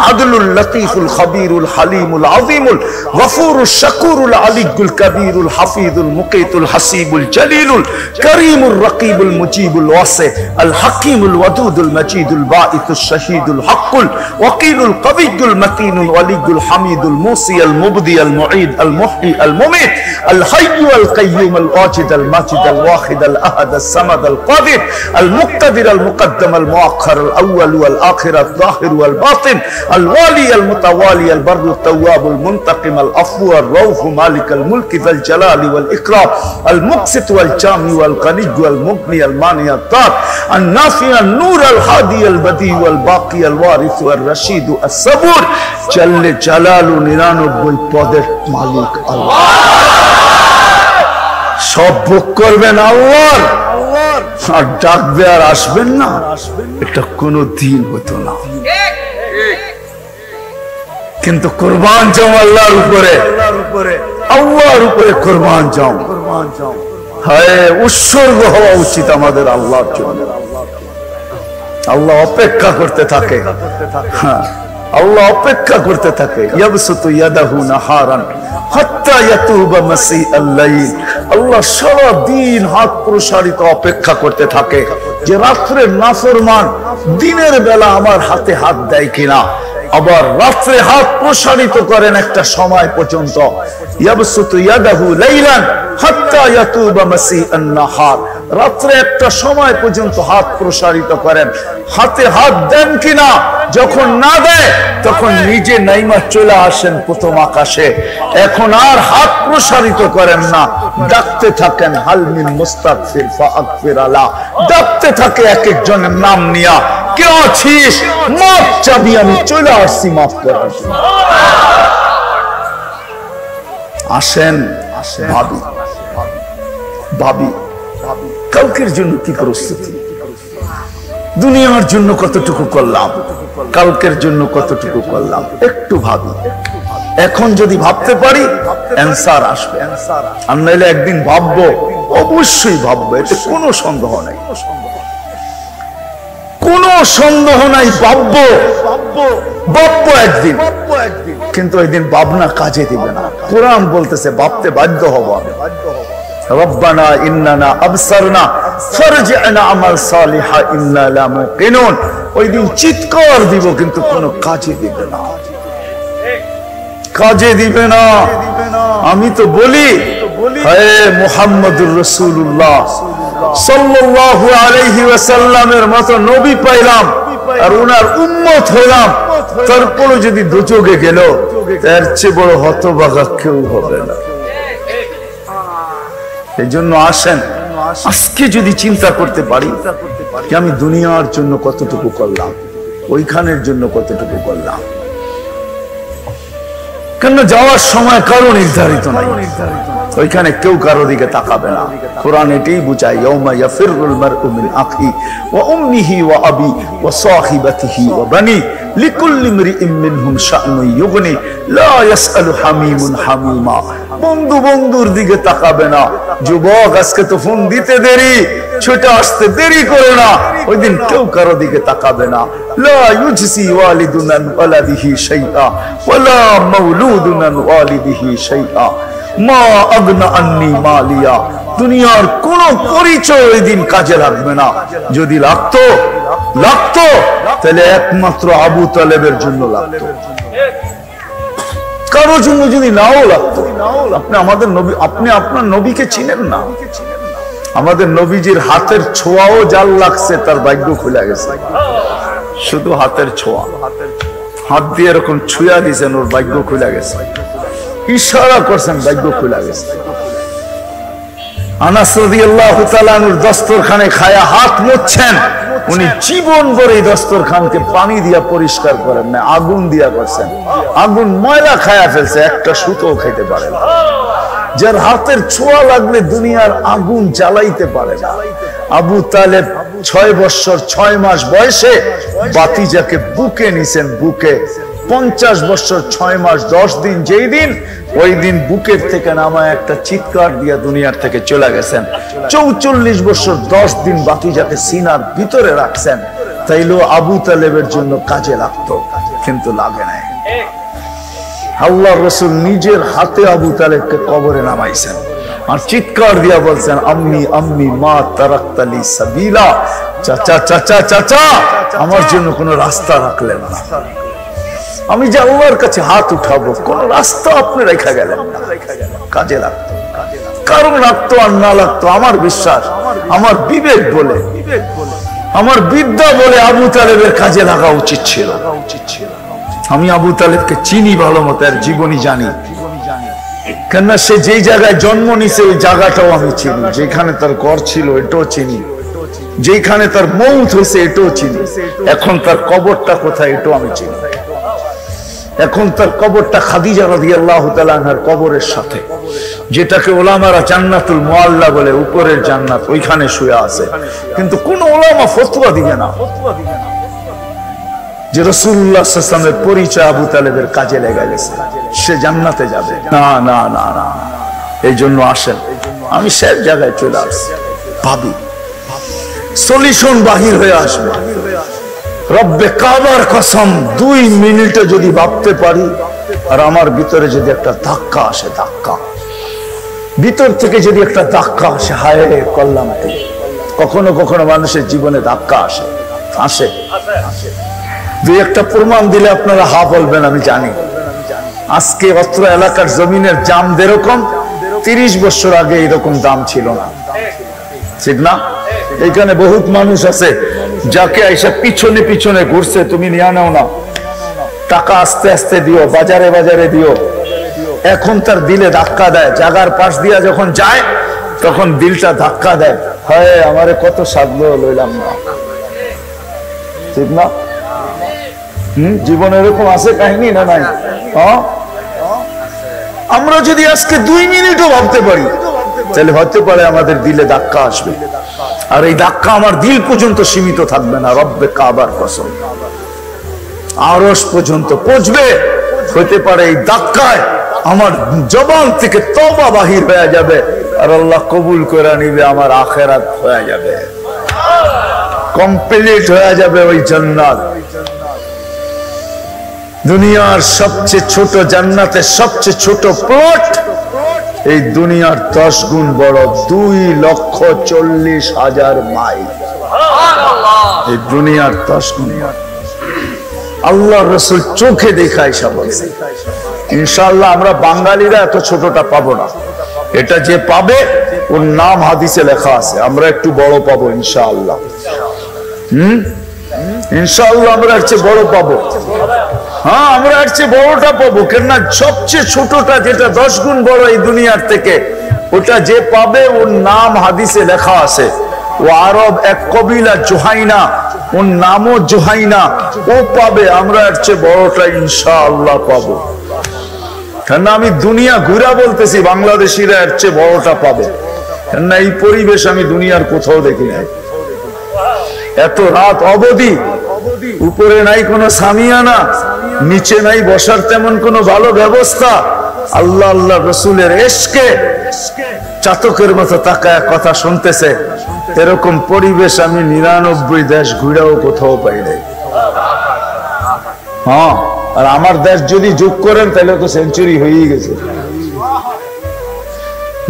عدل اللطيف الخبير الحليم العظيم الغفور الشكور العلي الكبير الحفيظ المقيت الحسيب الجليل الكريم الرقيب المجيب الواسع الحكيم الودود المجيد الباعث الشهيد الحق الوكيل القوي المتين الولي الحميد الموصي المبدي المعيد المحيي المميت الحي القيوم الواجد الماجد الواحد الاحد الصمد القادر المقتدر المقدم المؤخر الاول والاخر الظاهر والباطن الوالي المتوالي البر التواب المنتقم العفو الرؤوف مالك الملك ذا الجلال والإكرام المقسط والجامع والغني والمغني المانع الضار النافع النور الهادي البديع والباقي الوارث والرشيد الصبور جل جلاله 99 পদের মালিক আল্লাহ। সব ভোগ করবেন আল্লাহ, আর ডাকবে আর আসবেন না, এটা কোনো দিন হতো না। কিন্তু কোরবান যাও আল্লাহর উপরে, আল্লাহর উপরে কোরবান যাও। হায়, উৎসর্গ হওয়া উচিত আমাদের আল্লাহর জন্য। আল্লাহ অপেক্ষা করতে থাকে, হ্যাঁ আল্লাহ অপেক্ষা করতে থাকে। ইয়াবসুতু ইয়াদাহু নাহারান হাত্তা ইয়াতুবা মাসিআল লাইল। আল্লাহ সারা দিন হাত প্রসারিত অপেক্ষা করতে থাকে যে রাত্রে নাফরমান দিনের বেলা আমার হাতে হাত দেয় কিনা। আবার রাত্রে হাত প্রসারিত করেন একটা সময় পর্যন্ত। ইয়াবসুতু ইয়াদাহু লাইলান হাত্তা ইয়াতুবা মাসিআন নাহার। রাত্রে একটা সময় পর্যন্ত হাত প্রসারিত করেন, হাতে হাত দেন কিনা। যখন না দেয় তখন নিজে নাইমা চলে আসেন প্রথম আকাশে। এখন আর হাত প্রসারিত করেন না, ডাকতে থাকেন হাল মিন মুস্তাগফির ফাগফির আলা। ডাকতে থাকে এক একজনের নাম নিয়া, কে আছিস, মাফ চাবি, আমি চলে আসছি মাফ করার জন্য। আসেন ভাবি, ভাবি কালকের জন্য কি প্রস্তুতি, দুনিয়ার জন্য কতটুকু করলাম, কালকের জন্য কতটুকু করলাম, একটু ভাবি। এখন যদি ভাবতে পারি অ্যান্সার আসবে, আর নাইলে একদিন ভাববো, অবশ্যই ভাববো, এতে কোনো সন্দেহ নাই, কোনো সন্দেহ নাই। ভাববো ভাববো একদিন, কিন্তু ওই দিন ভাবনা কাজে দিবে না। কোরআন বলতেছে ভাবতে বাধ্য হবো আমি। রব্বানা ইন্নানা আবসারনা ফারজি'না আমাল সালিহা ইন্না লা মুকিনুন। ওই দিন চিৎকার দিব কিন্তু কোনো কাজে দিবে না, কাজে দিবে না। আমি তো বলি, হে মুহাম্মদুর রাসূলুল্লাহ সাল্লাল্লাহু আলাইহি ওয়াসাল্লামের মতো নবী পাইলাম আর উনার উম্মত হলাম, তারপরে যদি দুচোখে গেল এর চেয়ে বড় হতভাগা কেউ হবে না। এই জন্য আসেন আজকে যদি চিন্তা করতে পারি যে আমি দুনিয়ার জন্য কতটুকু করলাম, ওইখানের জন্য কতটুকু করলাম। কেন যাওয়ার সময় কারো নির্ধারিত নাই, ওইখানে কেউ কারো দিকে তাকাবে না। কোরআন এটাই বুঝায়, ইয়াউমা ইয়াফিরুল মারউ মিন আখি ওয়া উম্মিহি ওয়া আবি ওয়া সাহিবাতিহি ওয়া বানি লিকুল্লি ইমরিইম মিনহুম শা'নুন ইউগনি লা ইয়াসআলু হামিমুন হামিমা। বন্ধু বন্ধুর দিকে তাকাবে না। যুবক, আজকে তো ফোন দিতে দেরি, ছুটে আসতে দেরি করে না, ওই দিন কেউ কারো দিকে তাকাবে না। লা ইউজসি ওয়ালিদুন আন ওয়ালাদিহি শাইআ ওয়ালা মাউলুদুন আন ওয়ালিদিহি শাইআ মা আগনা আন্নি মালিয়া। দুনিয়ার কোন পরিচয় ওই দিন কাজে লাগবে না। যদি লাগতো তাহলে একমাত্র আবু তালেবের জন্য লাগতো, কারো জন্য যদি নাও লাগতো। আপনি আমাদের নবী, আপনি আপনার নবীকে চিনেন না। আমাদের নবীজির হাতের ছোঁয়াও যার লাগছে তার ভাগ্য খুলে গেছে। শুধু হাতের ছোঁয়া, হাত দিয়ে এরকম ছুঁয়া দিয়েছেন, ওর ভাগ্য খুলে গেছে। ইশারা করছেন, ভাগ্য খুলে গেছে। আনাস রাদিয়াল্লাহু তাআলা আনহুর দস্তরখানে খায়া হাত মুছছেন, উনি জীবন ভরে এই দস্তরখানকে পানি দিয়া পরিষ্কার করেন না, আগুন দিয়া করছেন। আগুন ময়লা খায়া ফেলছে, একটা সুতো খাইতে পারে না। যার হাতের ছোঁয়া লাগলে দুনিয়ার আগুন জ্বালাইতে পারে না। আবু তালেব 6 বছর 6 মাস বয়সে বাতিজাকে বুকে নিছেন, বুকে 50 বছর 6 মাস 10 দিন, যেই দিন ওই দিন বুকের থেকে নামায় একটা চিৎকার দিয়া দুনিয়ার থেকে চলে গেছেন। 44 বছর 10 দিন বাতিজাকে সিনার ভিতরে রাখছেন। তাইলেও আবু তালেবের জন্য কাজে লাগতো, কিন্তু লাগে নাই। আল্লাহর রাসূল নিজের হাতে আবু তালেবকে কবরে নামাইছেন আর চিৎকার দিয়া বলছেন, আম্মি আম্মি মা তারাকতালি সাবিলা। চাচা চাচা চাচা, আমার জন্য কোনো রাস্তা রাখলেন না। আমি যে আল্লাহর কাছে হাত উঠাবো, কোন রাস্তা আপনি রেখা গেলেন না। কাজে লাগতো, কারণ লাগতো আর না লাগতো, আমার বিশ্বাস, আমার বিবেক বলে, আমার বিদ্যা বলে আবু তালেবের কাজে লাগা উচিত ছিল। আমি আবু তালেবকে চিনি ভালো মতো, আর জীবনী জানি, কেননা সে যেই জায়গায় জন্ম নিছে ওই জায়গাটাও আমি চিনি, যেখানে তার ঘর ছিল এটাও চিনি, যেখানে তার মৌত হয়েছে এটাও চিনি, এখন তার কবরটা কোথায় এটাও আমি চিনি। এখন তার কবরটা খাদিজা রাদিয়াল্লাহু তাআলা আনহার কবরের সাথে, যেটাকে ওলামারা জান্নাতুল মুআল্লা বলে, উপরের জান্নাত, ওইখানে শুয়ে আছে। কিন্তু কোন ওলামা ফতোয়া দিবে না যে রাসূলুল্লাহ সাল্লাল্লাহু আলাইহি ওয়াসাল্লামের পরিচয় আবু তালেবের কাজে লেগে গেছে, সে জান্নাতে যাবে। না না না না, এই জন্য আসেন, আমি সব জায়গায় চলে আসছি, ভাবি সলিউশন বাহির হয়ে আসবে। রব্বে কাবার কসম, 2 মিনিটে যদি ভাবতে পারি আর আমার ভিতরে যদি একটা ধাক্কা আসে, ধাক্কা ভিতর থেকে যদি একটা ধাক্কা আসে, হায় করলাম কি। কখনো কখনো মানুষের জীবনে ধাক্কা আসে, আসে। 2-1টা প্রমাণ দিলে আপনারা হা বলবেন, আমি জানি। আজকে অত্র এলাকার জমিনের দাম যেরকম 30 বছর আগে এরকম দাম ছিল না, ঠিক না? এখানে বহুত মানুষ আছে যাকে আইসা পিছনে পিছনে ঘুরছে, তুমি নিয়ে নাও না, টাকা আস্তে আস্তে দিও, বাজারে বাজারে দিও। এখন তার দিলে ধাক্কা দেয়, জাগার পাশ দিয়া যখন যায় তখন দিলটা ধাক্কা দেয়, হয় আমারে কত সাধলো লইলাম না, ঠিক না? জীবনে এরকম আছে কাহিনী না নাই? আমরা যদি আজকে 2 মিনিটও ভাবতে পারি, তাহলে হতে পারে আমাদের দিলে ধাক্কা আসবে। আর এই ধাক্কা আমার দিল পর্যন্ত সীমিত থাকবে না, রব্বে কাবার কসম, আরশ পর্যন্ত পৌঁছবে। হতে পারে এই ধাক্কায় আমার জবান থেকে তওবা বাহির হয়ে যাবে, আর আল্লাহ কবুল করে নিবে, আমার আখিরাত হয়ে যাবে, কমপ্লিট হয়ে যাবে ওই জান্নাত। দুনিয়ার সবচেয়ে ছোট জান্নাতের সবচেয়ে ছোট প্লট এই দুনিয়ার 10 গুণ বড়, 2,40,000 মাইল। এই দুনিয়ার 10 গুণ। আল্লাহ রাসূল চোখে দেখায় সব বলছে, ইনশাআল্লাহ আমরা বাঙালিরা এত ছোটটা পাবো না। এটা যে পাবে ওর নাম হাদিসে লেখা আছে, আমরা একটু বড় পাবো ইনশাআল্লাহ। ইনশাআল্লাহ আমরা এর চেয়ে বড় পাবো। হ্যাঁ, আমরা এর চেয়ে বড়টা পাবো, কেননা সবচেয়ে ছোটটা যেটা 10 গুণ বড় এই দুনিয়ার থেকে, ওটা যে পাবে ওর নাম হাদিসে লেখা আছে। ও আরব এক কবিলা জুহাইনা, ওর নামও জুহাইনা, ও পাবে। আমরা এর চেয়ে বড়টা ইনশাআল্লাহ পাবো। কেননা আমি দুনিয়া ঘুরা বলতেছি, বাংলাদেশিরা এর চেয়ে বড়টা পাবে, কেননা এই পরিবেশ আমি দুনিয়ার কোথাও দেখি নাই। এত রাত অবধি, উপরে নাই কোনো সামিয়ানা, নিচে নাই বসার তেমন কোনো ভালো ব্যবস্থা। আল্লাহ আল্লাহ রসুলের এশকে চাতকের মতো তাকায় কথা শুনতেছে, এরকম পরিবেশ আমি 99 দেশ ঘুরেও কোথাও পাই নাই। হ্যাঁ, আর আমার দেশ যদি যোগ করেন তাহলে তো সেঞ্চুরি হয়েই গেছে।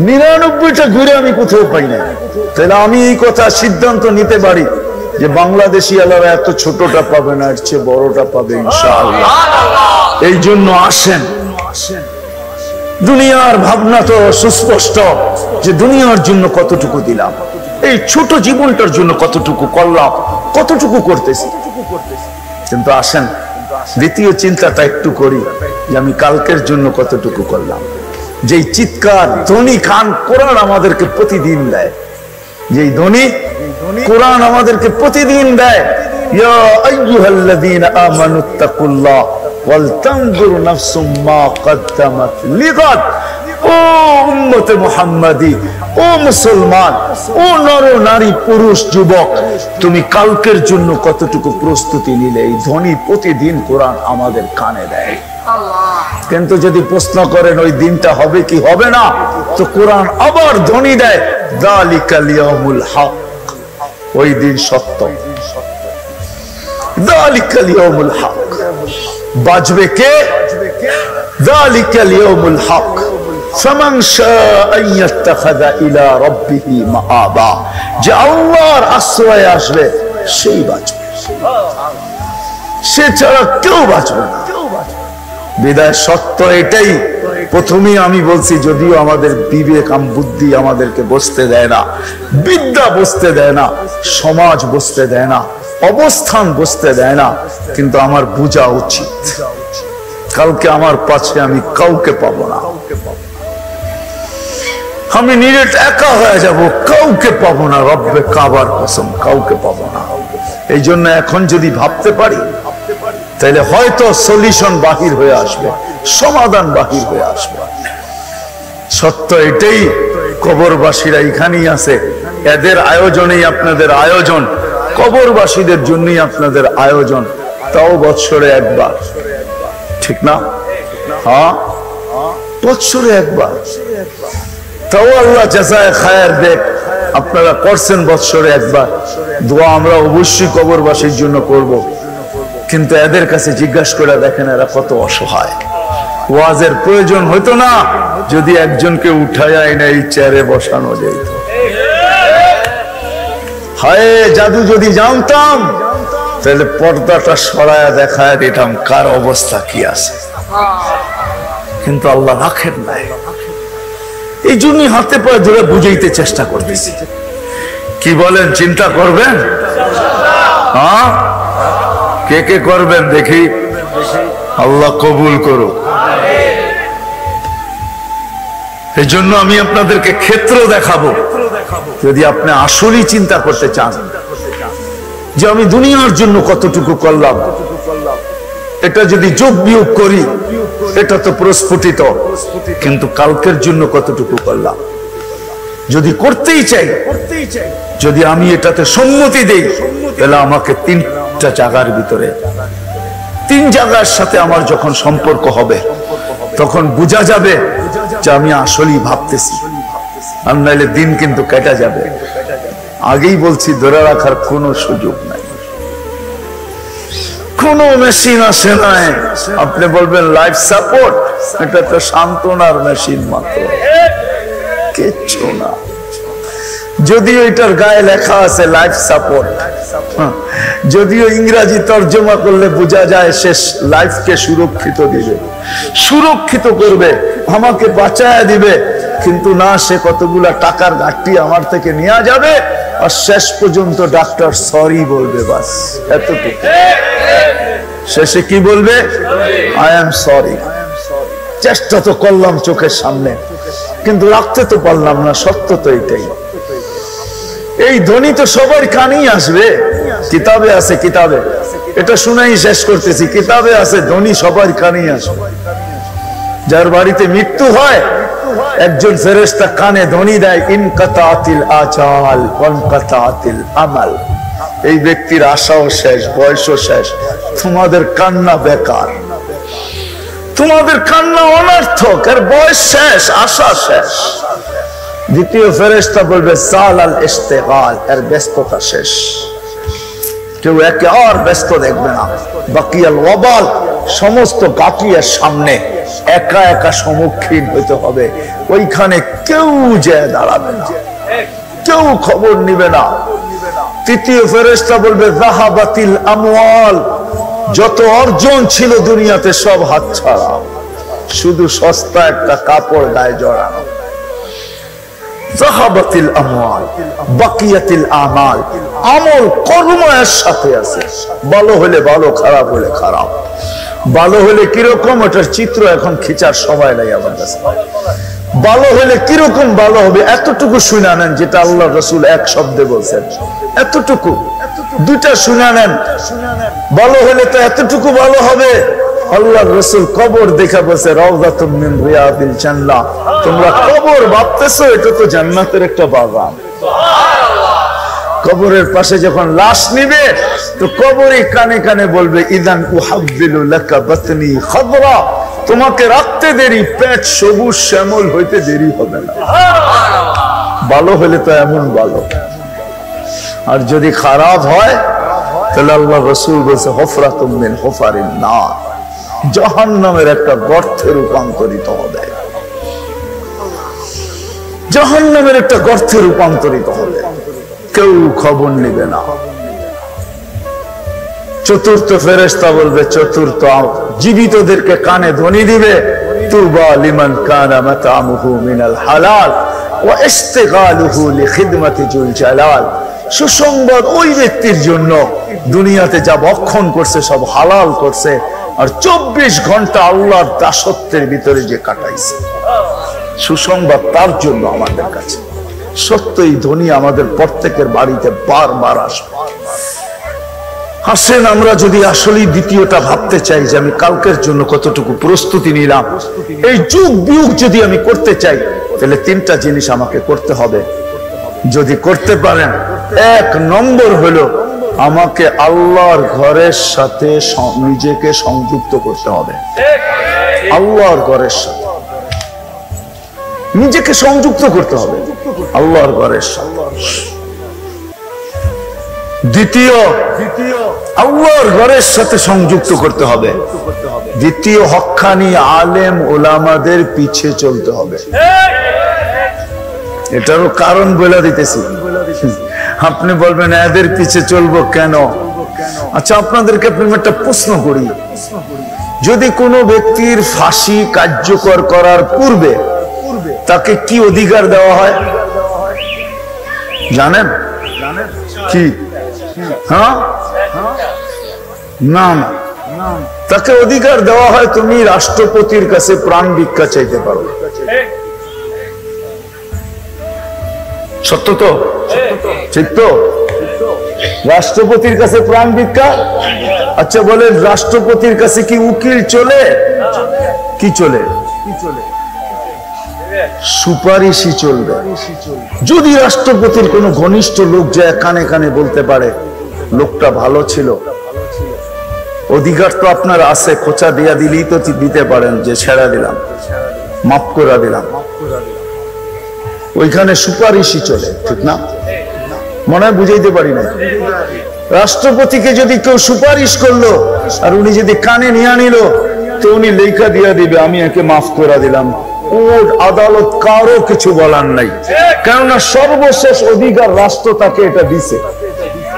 99টা ঘুরে আমি কোথাও পাই না। তাহলে আমি এই কথা সিদ্ধান্ত নিতে পারি যে বাংলাদেশি আলাদা এত ছোটটা পাবে না, এর চেয়ে বড়টা পাবে ইনশাআল্লাহ। এই জন্য আসেন, দুনিয়ার ভাবনা তো সুস্পষ্ট যে দুনিয়ার জন্য কতটুকু দিলাম, এই ছোট জীবনটার জন্য কতটুকু করলাম, কতটুকু করতেছি। কিন্তু আসেন দ্বিতীয় চিন্তাটা একটু করি যে আমি কালকের জন্য কতটুকু করলাম। যেই চিৎকার ধ্বনি খান কোরআন আমাদেরকে প্রতিদিন দেয়, যেই ধ্বনি কোরআন আমাদেরকে প্রতিদিন দেয়, ইয়া আইয়ুহাল্লাযীনা আমানুত্তাকুল্লাহ ওয়াল তানজুর নাফসুম মা কদ্দামাত লিগাদ। ও উম্মতে মুহাম্মাদি, ও মুসলমান, ও নর নারী পুরুষ যুবক, তুমি কালকের জন্য কতটুকু প্রস্তুতি নিলে। এই ধ্বনি প্রতিদিন কোরআন আমাদের কানে দেয়। কিন্তু যদি প্রশ্ন করেন ওই দিনটা হবে কি হবে না, তো কোরআন আবার ধ্বনি দেয়, যালিকাল ইয়াউমুল হক, ওই দিন সত্য। যালিকাল ইয়াউমুল হক, বাজবে কে? যালিকাল ইয়াউমুল হক, ফামান শাআ ইয়াত্তাখিযা ইলা রাব্বিহি মাআবা, যে আল্লাহর আশ্রয়ে আসবে সেই বাঁচবে, সে ছাড়া কেউ বাঁচবে না। বিদায় সত্য এটাই। প্রথমেই আমি বলছি, যদিও আমাদের বিবেক বুদ্ধি আমাদেরকে বসতে দেয় না, বিদ্যা বসতে দেয় না, সমাজ বসতে দেয় না, অবস্থান বসতে দেয় না, কিন্তু আমার বোঝা উচিত কালকে আমার পাশে আমি কাউকে পাবো না, আমি নিরেট একা হয়ে যাব, কাউকে পাবো না, রব্বে কাবার কসম কাউকে পাবো না। এই জন্য এখন যদি ভাবতে পারি তাহলে হয়তো সলিউশন বাহির হয়ে আসবে, সমাধান বাহির হয়ে আসবে। সত্য এটাই, কবরবাসীরা এখানেই আছে, এদের আয়োজনেই আপনাদের আয়োজন, কবরবাসীদের জন্যই আপনাদের আয়োজন, তাও বৎসরে একবার, ঠিক না? হ্যাঁ, বৎসরে একবার, তাও আল্লাহ জাযায়ে খায়ের দেখ, আপনারা করছেন বৎসরে একবার। দোয়া আমরা অবশ্যই কবরবাসীর জন্য করব, কিন্তু এদের কাছে জিজ্ঞাসা করে দেখেন এরা কত অসহায়। ওয়াজের প্রয়োজন হতো না যদি একজনকে উঠায় এনে এই চেয়ারে বসানো যেত। হায় জাদু যদি জানতাম তাহলে পর্দাটা সরায়া দেখায় দিতাম কার অবস্থা কি আছে, কিন্তু আল্লাহ রাখেন নাই। এই জন্যই হাতে পায়ে ধরে বুঝাইতে চেষ্টা করতেছি। কি বলেন, চিন্তা করবেন? হ্যাঁ, কে কে করবেন দেখি, আল্লাহ কবুল করুক। এই জন্য আমি আপনাদেরকে ক্ষেত্র দেখাবো, যদি আপনি আসলেই চিন্তা করতে চান যে আমি দুনিয়ার জন্য কতটুকু করলাম, এটা যদি যোগ বিয়োগ করি এটা তো প্রস্ফুটিত, কিন্তু কালকের জন্য কতটুকু করলাম যদি করতেই চাই, যদি আমি এটাতে সম্মতি দেই, তাহলে আমাকে তিনটা জায়গার ভিতরে, তিন জায়গার সাথে আমার যখন সম্পর্ক হবে তখন বোঝা যাবে যে আমি আসলেই ভাবতেছি, আর নাইলে দিন কিন্তু কেটে যাবে। আগেই বলছি, ধরে রাখার কোনো সুযোগ নাই, কোনো মেশিন আসে নাই। আপনি বলবেন লাইফ সাপোর্ট, এটা তো সান্ত্বনার মেশিন মাত্র, কিচ্ছু না। যদিও এটার গায়ে লেখা আছে লাইফ সাপোর্ট, যদিও ইংরেজি তর্জমা করলে বোঝা যায় সে লাইফকে সুরক্ষিত দিবে, সুরক্ষিত করবে, আমাকে বাঁচায় দিবে, কিন্তু না, সে কতগুলা টাকার ঘাটতি আমার থেকে নেওয়া যাবে, আর শেষ পর্যন্ত ডাক্তার সরি বলবে, বাস এতটুকু। শেষে কি বলবে? I am sorry. চেষ্টা তো করলাম চোখের সামনে, কিন্তু রাখতে তো পারলাম না। সত্য তো এটাই। এই ধ্বনি তো সবার কানেই আসবে, কিতাবে আছে, কিতাবে এটা শুনেই শেষ করতেছি, কিতাবে আছে ধ্বনি সবার কানেই আসবে। যার বাড়িতে মৃত্যু হয় একজন ফেরেশতা কানে ধ্বনি দেয়, ইনকাতাতিল আজাল ওয়ানকাতাতিল আমাল, এই ব্যক্তির আশাও শেষ, বয়সও শেষ, তোমাদের কান্না বেকার, তোমাদের কান্না অনর্থক, এর বয়স শেষ, আশা শেষ। দ্বিতীয় ফেরেশতা বলবে সালাল ইশতিগাল, এর ব্যস্ততা শেষ, কেউ একে আর ব্যস্ত দেখবে না। বাকিয়াল ওয়াবাল, সমস্ত গাটিয়ার সামনে একা একা সম্মুখীন হইতে হবে, ওইখানে কেউ যে দাঁড়াবে না, কেউ খবর নিবে না। তৃতীয় ফেরেশতা বলবে যাহাবাতিল আমওয়াল, যত অর্জন ছিল দুনিয়াতে সব হাতছাড়া, শুধু সস্তা একটা কাপড় গায়ে জড়ানো। যাহাবাতিল আমওয়াল বাকিয়াতিল আমাল, আমল কর্ম এর সাথে আছে, ভালো হলে ভালো, খারাপ হলে খারাপ। ভালো হলে কিরকম, ওটার চিত্র এখন খিচার সময় নাই আমার কাছে। ভালো হলে কিরকম ভালো হবে এতটুকু শুনে নেন, যেটা আল্লাহ রাসূল এক শব্দে বলছেন, এতটুকু দুইটা শুনে নেন। ভালো হলে তো এতটুকু ভালো হবে, আল্লাহ রাসূল কবর দেখা বলছে রাউযাতুম মিন রিয়াদিল জান্নাহ। তোমরা কবর ভাবতেছো, এটা তো জান্নাতের একটা বাগান। কবরের পাশে যখন লাশ নিবে তো কবরই কানে কানে বলবে ইদান উহাব্বিলু লাকা বাতনি খাদরা, তোমাকে রাখতে দেরি, পেট সবুজ শ্যামল হইতে দেরি হবে না। ভালো হলে তো এমন ভালো, আর যদি খারাপ হয় তাহলে আল্লাহ রাসূল বলছে হুফরাতুম মিন হুফারিন নার, জাহান্নামের একটা গর্তে রূপান্তরিত হবে, জাহান্নামের একটা গর্তে রূপান্তরিত হবে, কেউ খবর নেবে না। চতুর্থ ফেরেশতা বলবে, চতুর্থ জীবিতদেরকে কানে ধ্বনি দিবে, তুবা লিমান কানা মাতামুহু মিনাল হালাল ওয়া ইশতিগালুহু লিখিদমাতি যুল জালাল। সুসংবাদ ওই ব্যক্তির জন্য দুনিয়াতে যা ভক্ষণ করছে সব হালাল করছে, আর 24 ঘন্টা আল্লাহর দাসত্বের ভিতরে যে কাটাইছে, সুসংবাদ তার জন্য আমাদের কাছে। সত্যই ধ্বনি আমাদের প্রত্যেকের বাড়িতে বারবার আসবে। আসেন আমরা যদি আসলেই দ্বিতীয়টা ভাবতে চাই যে আমি কালকের জন্য কতটুকু প্রস্তুতি নিলাম, এই যুগ বিয়োগ যদি আমি করতে চাই, তাহলে তিনটা জিনিস আমাকে করতে হবে। যদি করতে পারেন, এক নম্বর হলো আমাকে আল্লাহর ঘরের সাথে নিজেকে সংযুক্ত করতে হবে। আল্লাহর ঘরের সাথে নিজেকে সংযুক্ত করতে হবে, আল্লাহর ঘরের সাথে। দ্বিতীয়, আল্লাহর ঘরের সাথে সংযুক্ত করতে হবে। দ্বিতীয়, হক্কানি আলেম ওলামাদের পিছে চলতে হবে। এটারও কারণ বলে দিতেছি। আপনি বলবেন এদের পিছে চলবো কেন? আচ্ছা, আপনাদেরকে একটা প্রশ্ন করি, যদি কোনো ব্যক্তির ফাঁসি কার্যকর করার পূর্বে তাকে কি অধিকার দেওয়া হয় জানেন? কি? হ্যাঁ, না, তাকে অধিকার দেওয়া হয় তুমি রাষ্ট্রপতির কাছে প্রাণ ভিক্ষা চাইতে পারো। সত্য তো? ঠিক তো? রাষ্ট্রপতির কাছে প্রাণ ভিক্ষা। আচ্ছা বলেন, রাষ্ট্রপতির কাছে কি উকিল চলে? কি চলে? সুপারিশই চলবে। যদি রাষ্ট্রপতির কোন ঘনিষ্ঠ লোক যায় কানে কানে বলতে পারে লোকটা ভালো ছিল, অধিকার তো আপনার আছে, খোঁচা দিয়া দিলেই তো দিতে পারেন যে ছেড়া দিলাম, মাফ করে দিলাম, ওইখানে সুপারিশই চলে, ঠিক না? মনে হয় বুঝাইতে পারি না। রাষ্ট্রপতিকে যদি কেউ সুপারিশ করলো আর উনি যদি কানে নিয়ে নিল, তো উনি লেখা দিয়া দিবে আমি একে মাফ করে দিলাম। কোর্ট আদালত কারো কিছু বলার নাই, কেননা সর্বশেষ অধিকার রাষ্ট্র তাকে এটা দিছে,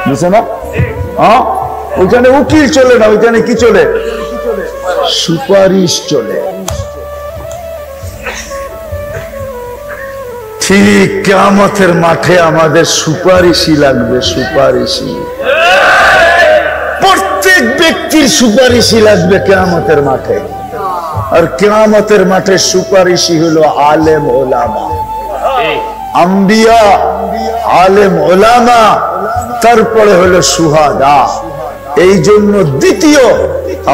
বুঝছে না? হ্যাঁ, ওইখানে উকিল চলে না, ওইখানে কি চলে? সুপারিশ চলে। ঠিক কিয়ামতের মাঠে আমাদের সুপারিশই লাগবে, সুপারিশই। প্রত্যেক ব্যক্তির সুপারিশই লাগবে কিয়ামতের মাঠে। আর কিয়ামতের মাঠে সুপারিশই হলো আলেম ওলামা, আম্বিয়া, আলেম ওলামা, তারপরে হলো শুহাদা। এই জন্য দ্বিতীয়,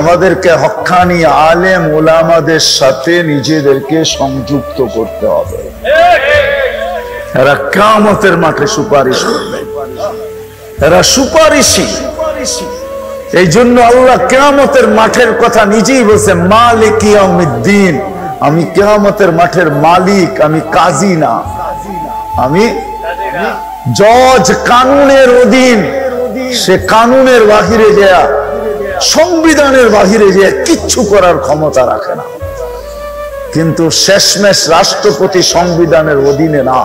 আমাদেরকে হক্কানি আলেম ওলামাদের সাথে নিজেদেরকে সংযুক্ত করতে হবে। এরা কিয়ামতের মাঠে সুপারিশ করবে, এরা সুপারিশী। এই জন্য আল্লাহ কিয়ামতের মাঠের কথা নিজেই বলছে, মালিক ইয়াউমিদ্দিন, আমি কিয়ামতের মাঠের মালিক, আমি কাজী না, আমি জজ। কানুনের অধীন, সে কানুনের বাহিরে যায়, সংবিধানের বাহিরে যায় কিচ্ছু করার ক্ষমতা রাখে না। কিন্তু শেষমেশ রাষ্ট্রপতি সংবিধানের অধীনে না,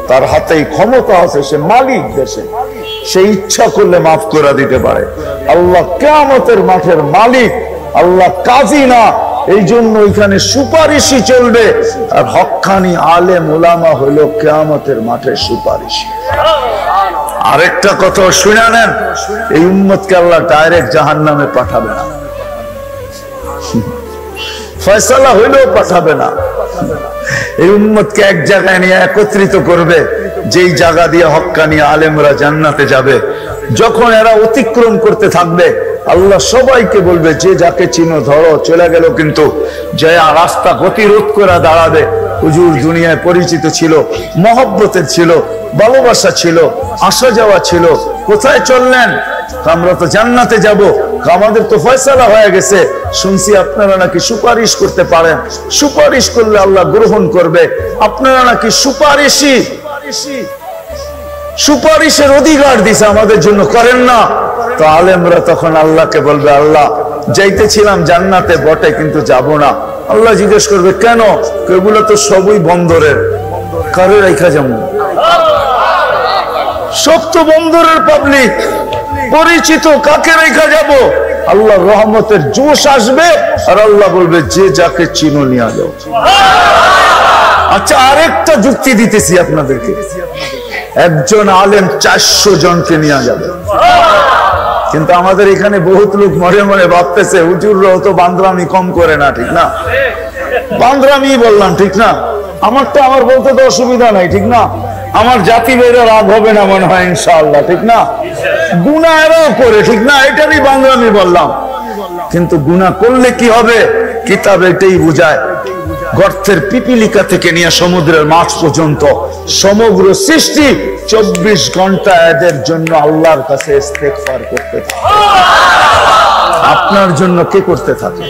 তার হাতেই ক্ষমতা আছে, সে মালিক দেশে, সে ইচ্ছা করলে মাফ করে দিতে পারে। আল্লাহ কিয়ামতের মাঠের মালিক, আল্লাহ কাজী না। এই জন্য এখানে সুপারিশই চলবে। আর হক্কানি আলেম ওলামা হলো কিয়ামতের মাঠের সুপারিশী। আরেকটা কথা শুনে নেন, এই উম্মতকে আল্লাহ ডাইরেক্ট জাহান্নামে পাঠাবে না, ফয়সালা হইলেও পাঠাবে না। এই উম্মতকে এক জায়গায় নিয়ে একত্রিত করবে, যেই জায়গা দিয়ে হক্কানি আলেমরা জান্নাতে যাবে। যখন এরা অতিক্রম করতে থাকবে, আল্লাহ সবাইকে বলবে যে যাকে চিনো ধরো, চলে গেল, কিন্তু যে রাস্তা গতিরোধ করে দাঁড়াবে, হুজুর দুনিয়ায় পরিচিত ছিল, মহব্বতের ছিল, ভালোবাসা ছিল, আসা যাওয়া ছিল, কোথায় চললেন? আমরা তো জান্নাতে যাব, আমাদের তো ফয়সালা হয়ে গেছে, শুনছি আপনারা নাকি সুপারিশ করতে পারেন, সুপারিশ করলে আল্লাহ গ্রহণ করবে, আপনারা নাকি সুপারিশই, সুপারিশের অধিকার দিছে আমাদের জন্য, করেন না? তো আলেমরা তখন আল্লাহকে বলবে, আল্লাহ যাইতেছিলাম জান্নাতে বটে, কিন্তু যাব না। আল্লাহ জিজ্ঞেস করবে কেন? এগুলো তো সবই বন্দরের, কারে রাইখা যেমন, সব তো বন্দরের পাবলিক, পরিচিত, কাকে রেখা যাব? আল্লাহ রহমতের জোশ আসবে আর আল্লাহ বলবে যে যাকে চিনো নিয়ে যাও। আচ্ছা, আরেকটা যুক্তি দিতেছি আপনাদেরকে, একজন আলেম 400 জনকে নিয়ে যাবে। কিন্তু আমাদের এখানে বহুত লোক মনে মনে ভাবতেছে হুজুররাও তো বান্দরামি কম করে না, ঠিক না? বান্দরামি বললাম, ঠিক না? আমার তো আমার বলতে তো অসুবিধা নাই, ঠিক না? আমার জাতি বেরা রাগ হবে না মনে হয় ইনশাআল্লাহ, ঠিক না? গুনাহ এরাও করে, ঠিক না? এটারই বাংলা আমি বললাম। কিন্তু গুনাহ করলে কি হবে? কিতাব এটাই বুঝায়। গর্তের পিপিলিকা থেকে নিয়ে সমুদ্রের মাছ পর্যন্ত সমগ্র সৃষ্টি 24 ঘন্টা এদের জন্য আল্লাহর কাছে ইস্তেগফার করতে থাকে। আপনার জন্য কে করতে থাকে?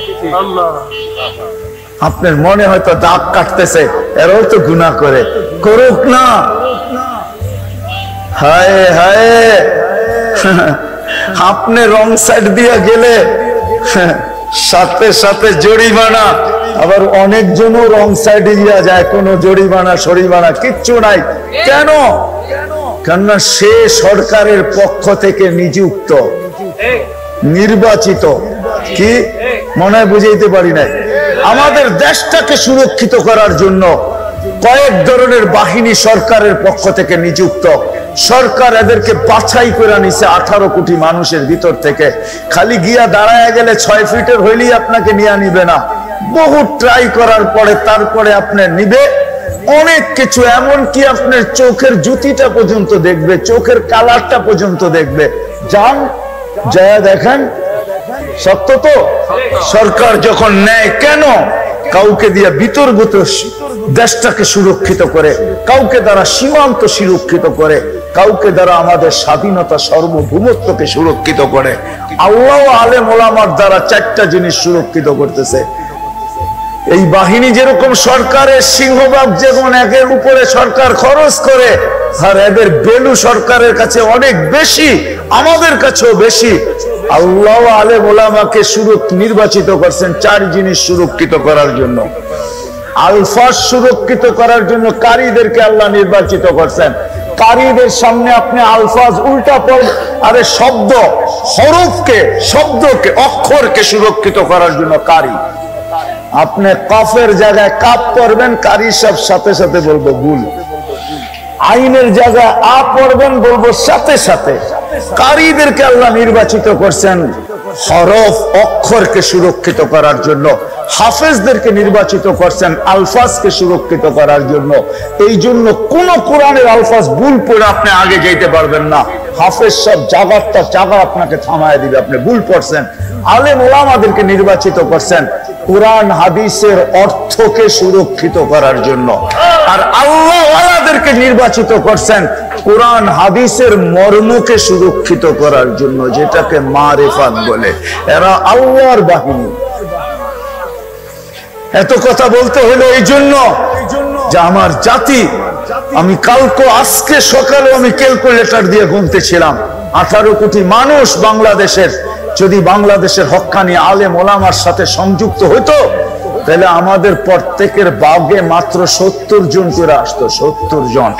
আপনার মনে হয়তো দাগ কাটতেছে, এরাও তো গুনাহ করে, করুক না। হায় হায়, আপনি রং সাইড দিয়ে গেলে সাথে সাথে জরিমানা, আবার অনেকজনও রং সাইডে দিয়া যায়, কোনো জরিমানা সরিমানা কিচ্ছু নাই। কেন? কেননা সে সরকারের পক্ষ থেকে নিযুক্ত, নির্বাচিত। কি মনে হয় বুঝাইতে পারি নাই? আমাদের দেশটাকে সুরক্ষিত করার জন্য কয়েক ধরনের বাহিনী সরকারের পক্ষ থেকে নিযুক্ত। সরকার এদেরকে বাছাই করে নিছে 18 কোটি মানুষের ভিতর থেকে। খালি গিয়া দাঁড়ায় গেলে 6 ফিটের হইলেই আপনাকে নিয়ে নিবে না, বহু ট্রাই করার পরে তারপরে আপনার নিবে। অনেক কিছু, এমন কি আপনার চোখের জুতিটা পর্যন্ত দেখবে, চোখের কালারটা পর্যন্ত দেখবে। যান যা দেখেন, সত্য তো। সরকার যখন নেয়, কেন? কাউকে দিয়া বিতর্কিত দেশটাকে সুরক্ষিত করে, কাউকে দ্বারা সীমান্ত সুরক্ষিত করে, কাউকে দ্বারা আমাদের স্বাধীনতা সার্বভৌমত্বকে সুরক্ষিত করে। আল্লাহ আলেম ওলামার দ্বারা 4টা জিনিস সুরক্ষিত করতেছে। এই বাহিনী যেরকম সরকারের সিংহভাগ যেমন একের উপরে সরকার খরচ করে, আর এদের ভ্যালু সরকারের কাছে অনেক বেশি, আমাদের কাছেও বেশি। আল্লাহ আলেম ওলামাকে নির্বাচিত করছেন 4 জিনিস সুরক্ষিত করার জন্য। আলফাজ সুরক্ষিত করার জন্য কারীদেরকে আল্লাহ নির্বাচিত করছেন। কারীদের সামনে আপনি আলফাজ উল্টা পড়বেন, আরে শব্দ, হরফকে, শব্দকে, অক্ষরকে সুরক্ষিত করার জন্য কারী। আপনি কফের জায়গায় কাপ পড়বেন, কারী সব সাথে সাথে বলবো গুল। আইনের জায়গায় আ পড়বেন, বলবো সাথে সাথে। কারীদেরকে আল্লাহ নির্বাচিত করছেন হরফ, অক্ষরকে সুরক্ষিত করার জন্য। হাফেজদেরকে নির্বাচিত করছেন আলফাজকে সুরক্ষিত করার জন্য। এই জন্য কোন কোরআনের আলফাজ ভুল পড়ে আপনি আগে যেতে পারবেন না। হাফেজ সব জায়গাটা জায়গা আপনাকে থামায় দিবে, আপনি ভুল পড়ছেন। আলেম ওলামাদেরকে নির্বাচিত করছেন কোরআন হাদিসের অর্থকে সুরক্ষিত করার জন্য। আর আল্লাহ ওয়ালাদেরকে নির্বাচিত করছেন কোরআন হাদিসের মর্মকে সুরক্ষিত করার জন্য, যেটাকে মারিফাত বলে। এরা আল্লাহর বাহিনী। এত কথা বলতে হলো এই জন্য যে আমার জাতি, আমি কালকে আজকে সকালে আমি ক্যালকুলেটর দিয়ে গুনতেছিলাম, 18 কোটি মানুষ বাংলাদেশের যদি বাংলাদেশের হক্কানি আলেম ওলামার সাথে সংযুক্ত হতো, তাহলে আমাদের প্রত্যেকের বাগে মাত্র 70 জন করে আসতো, 70 জন।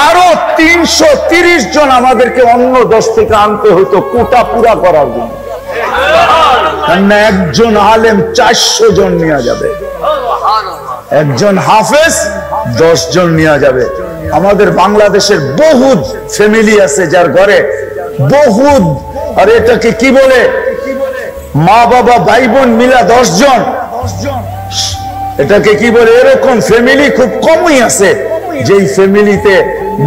আরো 330 জন আমাদেরকে অন্য দেশ থেকে আনতে হতো কোটা পুরা করার জন্য। একজন আলেম 400 জন নিয়ে যাবে, একজন হাফেজ 10 জন নিয়ে যাবে। আমাদের বাংলাদেশের বহুত ফ্যামিলি আছে যার ঘরে বহুত, আর এটাকে কি বলে, মা বাবা ভাই বোন মিলা 10 জন, এটাকে কি বলে, এরকম ফ্যামিলি খুব কমই আছে যেই ফ্যামিলিতে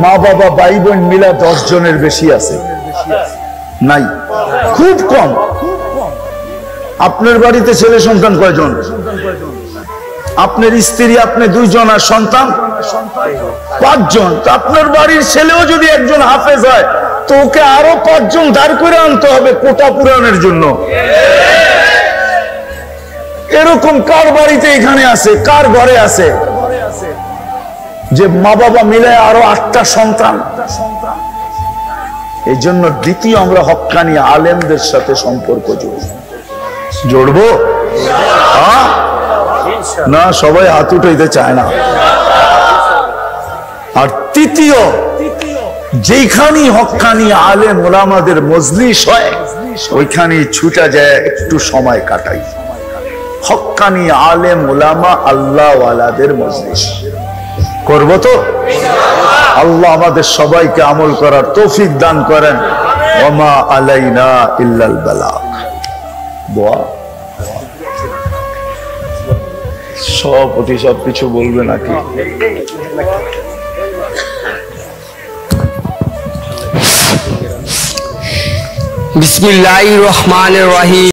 মা বাবা ভাই বোন মিলা 10 জনের বেশি আছে। নাই, খুব কম। আপনার বাড়িতে ছেলে সন্তান কয়জন? আপনার স্ত্রী, আপনি 2 জন, আর সন্তান 5 জন। তো আপনার বাড়ির ছেলেও যদি একজন হাফেজ হয়, তো ওকে আরো 5 জন দাঁড় করে আনতে হবে কোটা পূরণের জন্য। এরকম কার বাড়িতে এখানে আছে, কার ঘরে আছে যে মা বাবা মিলে আরো 8টা সন্তান? এই জন্য দ্বিতীয় আমরা হক্কানি আলেমদের সাথে সম্পর্ক জড়বো না, সবাই হাত উঠাইতে চায় না। আর তৃতীয়, যেখানে হক্কানি আলেম ওলামাদের মজলিস হয়, ওইখানে ছুটা যায় একটু সময় কাটাই। হক্কানি আলেম ওলামা আল্লাহ ওয়ালাদের মজলিস করবো তো? আল্লাহ আমাদের সবাইকে আমল করার তৌফিক দান করেন। ওমা আলাইনা ইল্লাল বালাগ। দোয়া সভাপতি সবকিছু বলবে নাকি? বিসমিল্লাহির রহমানির রহিম।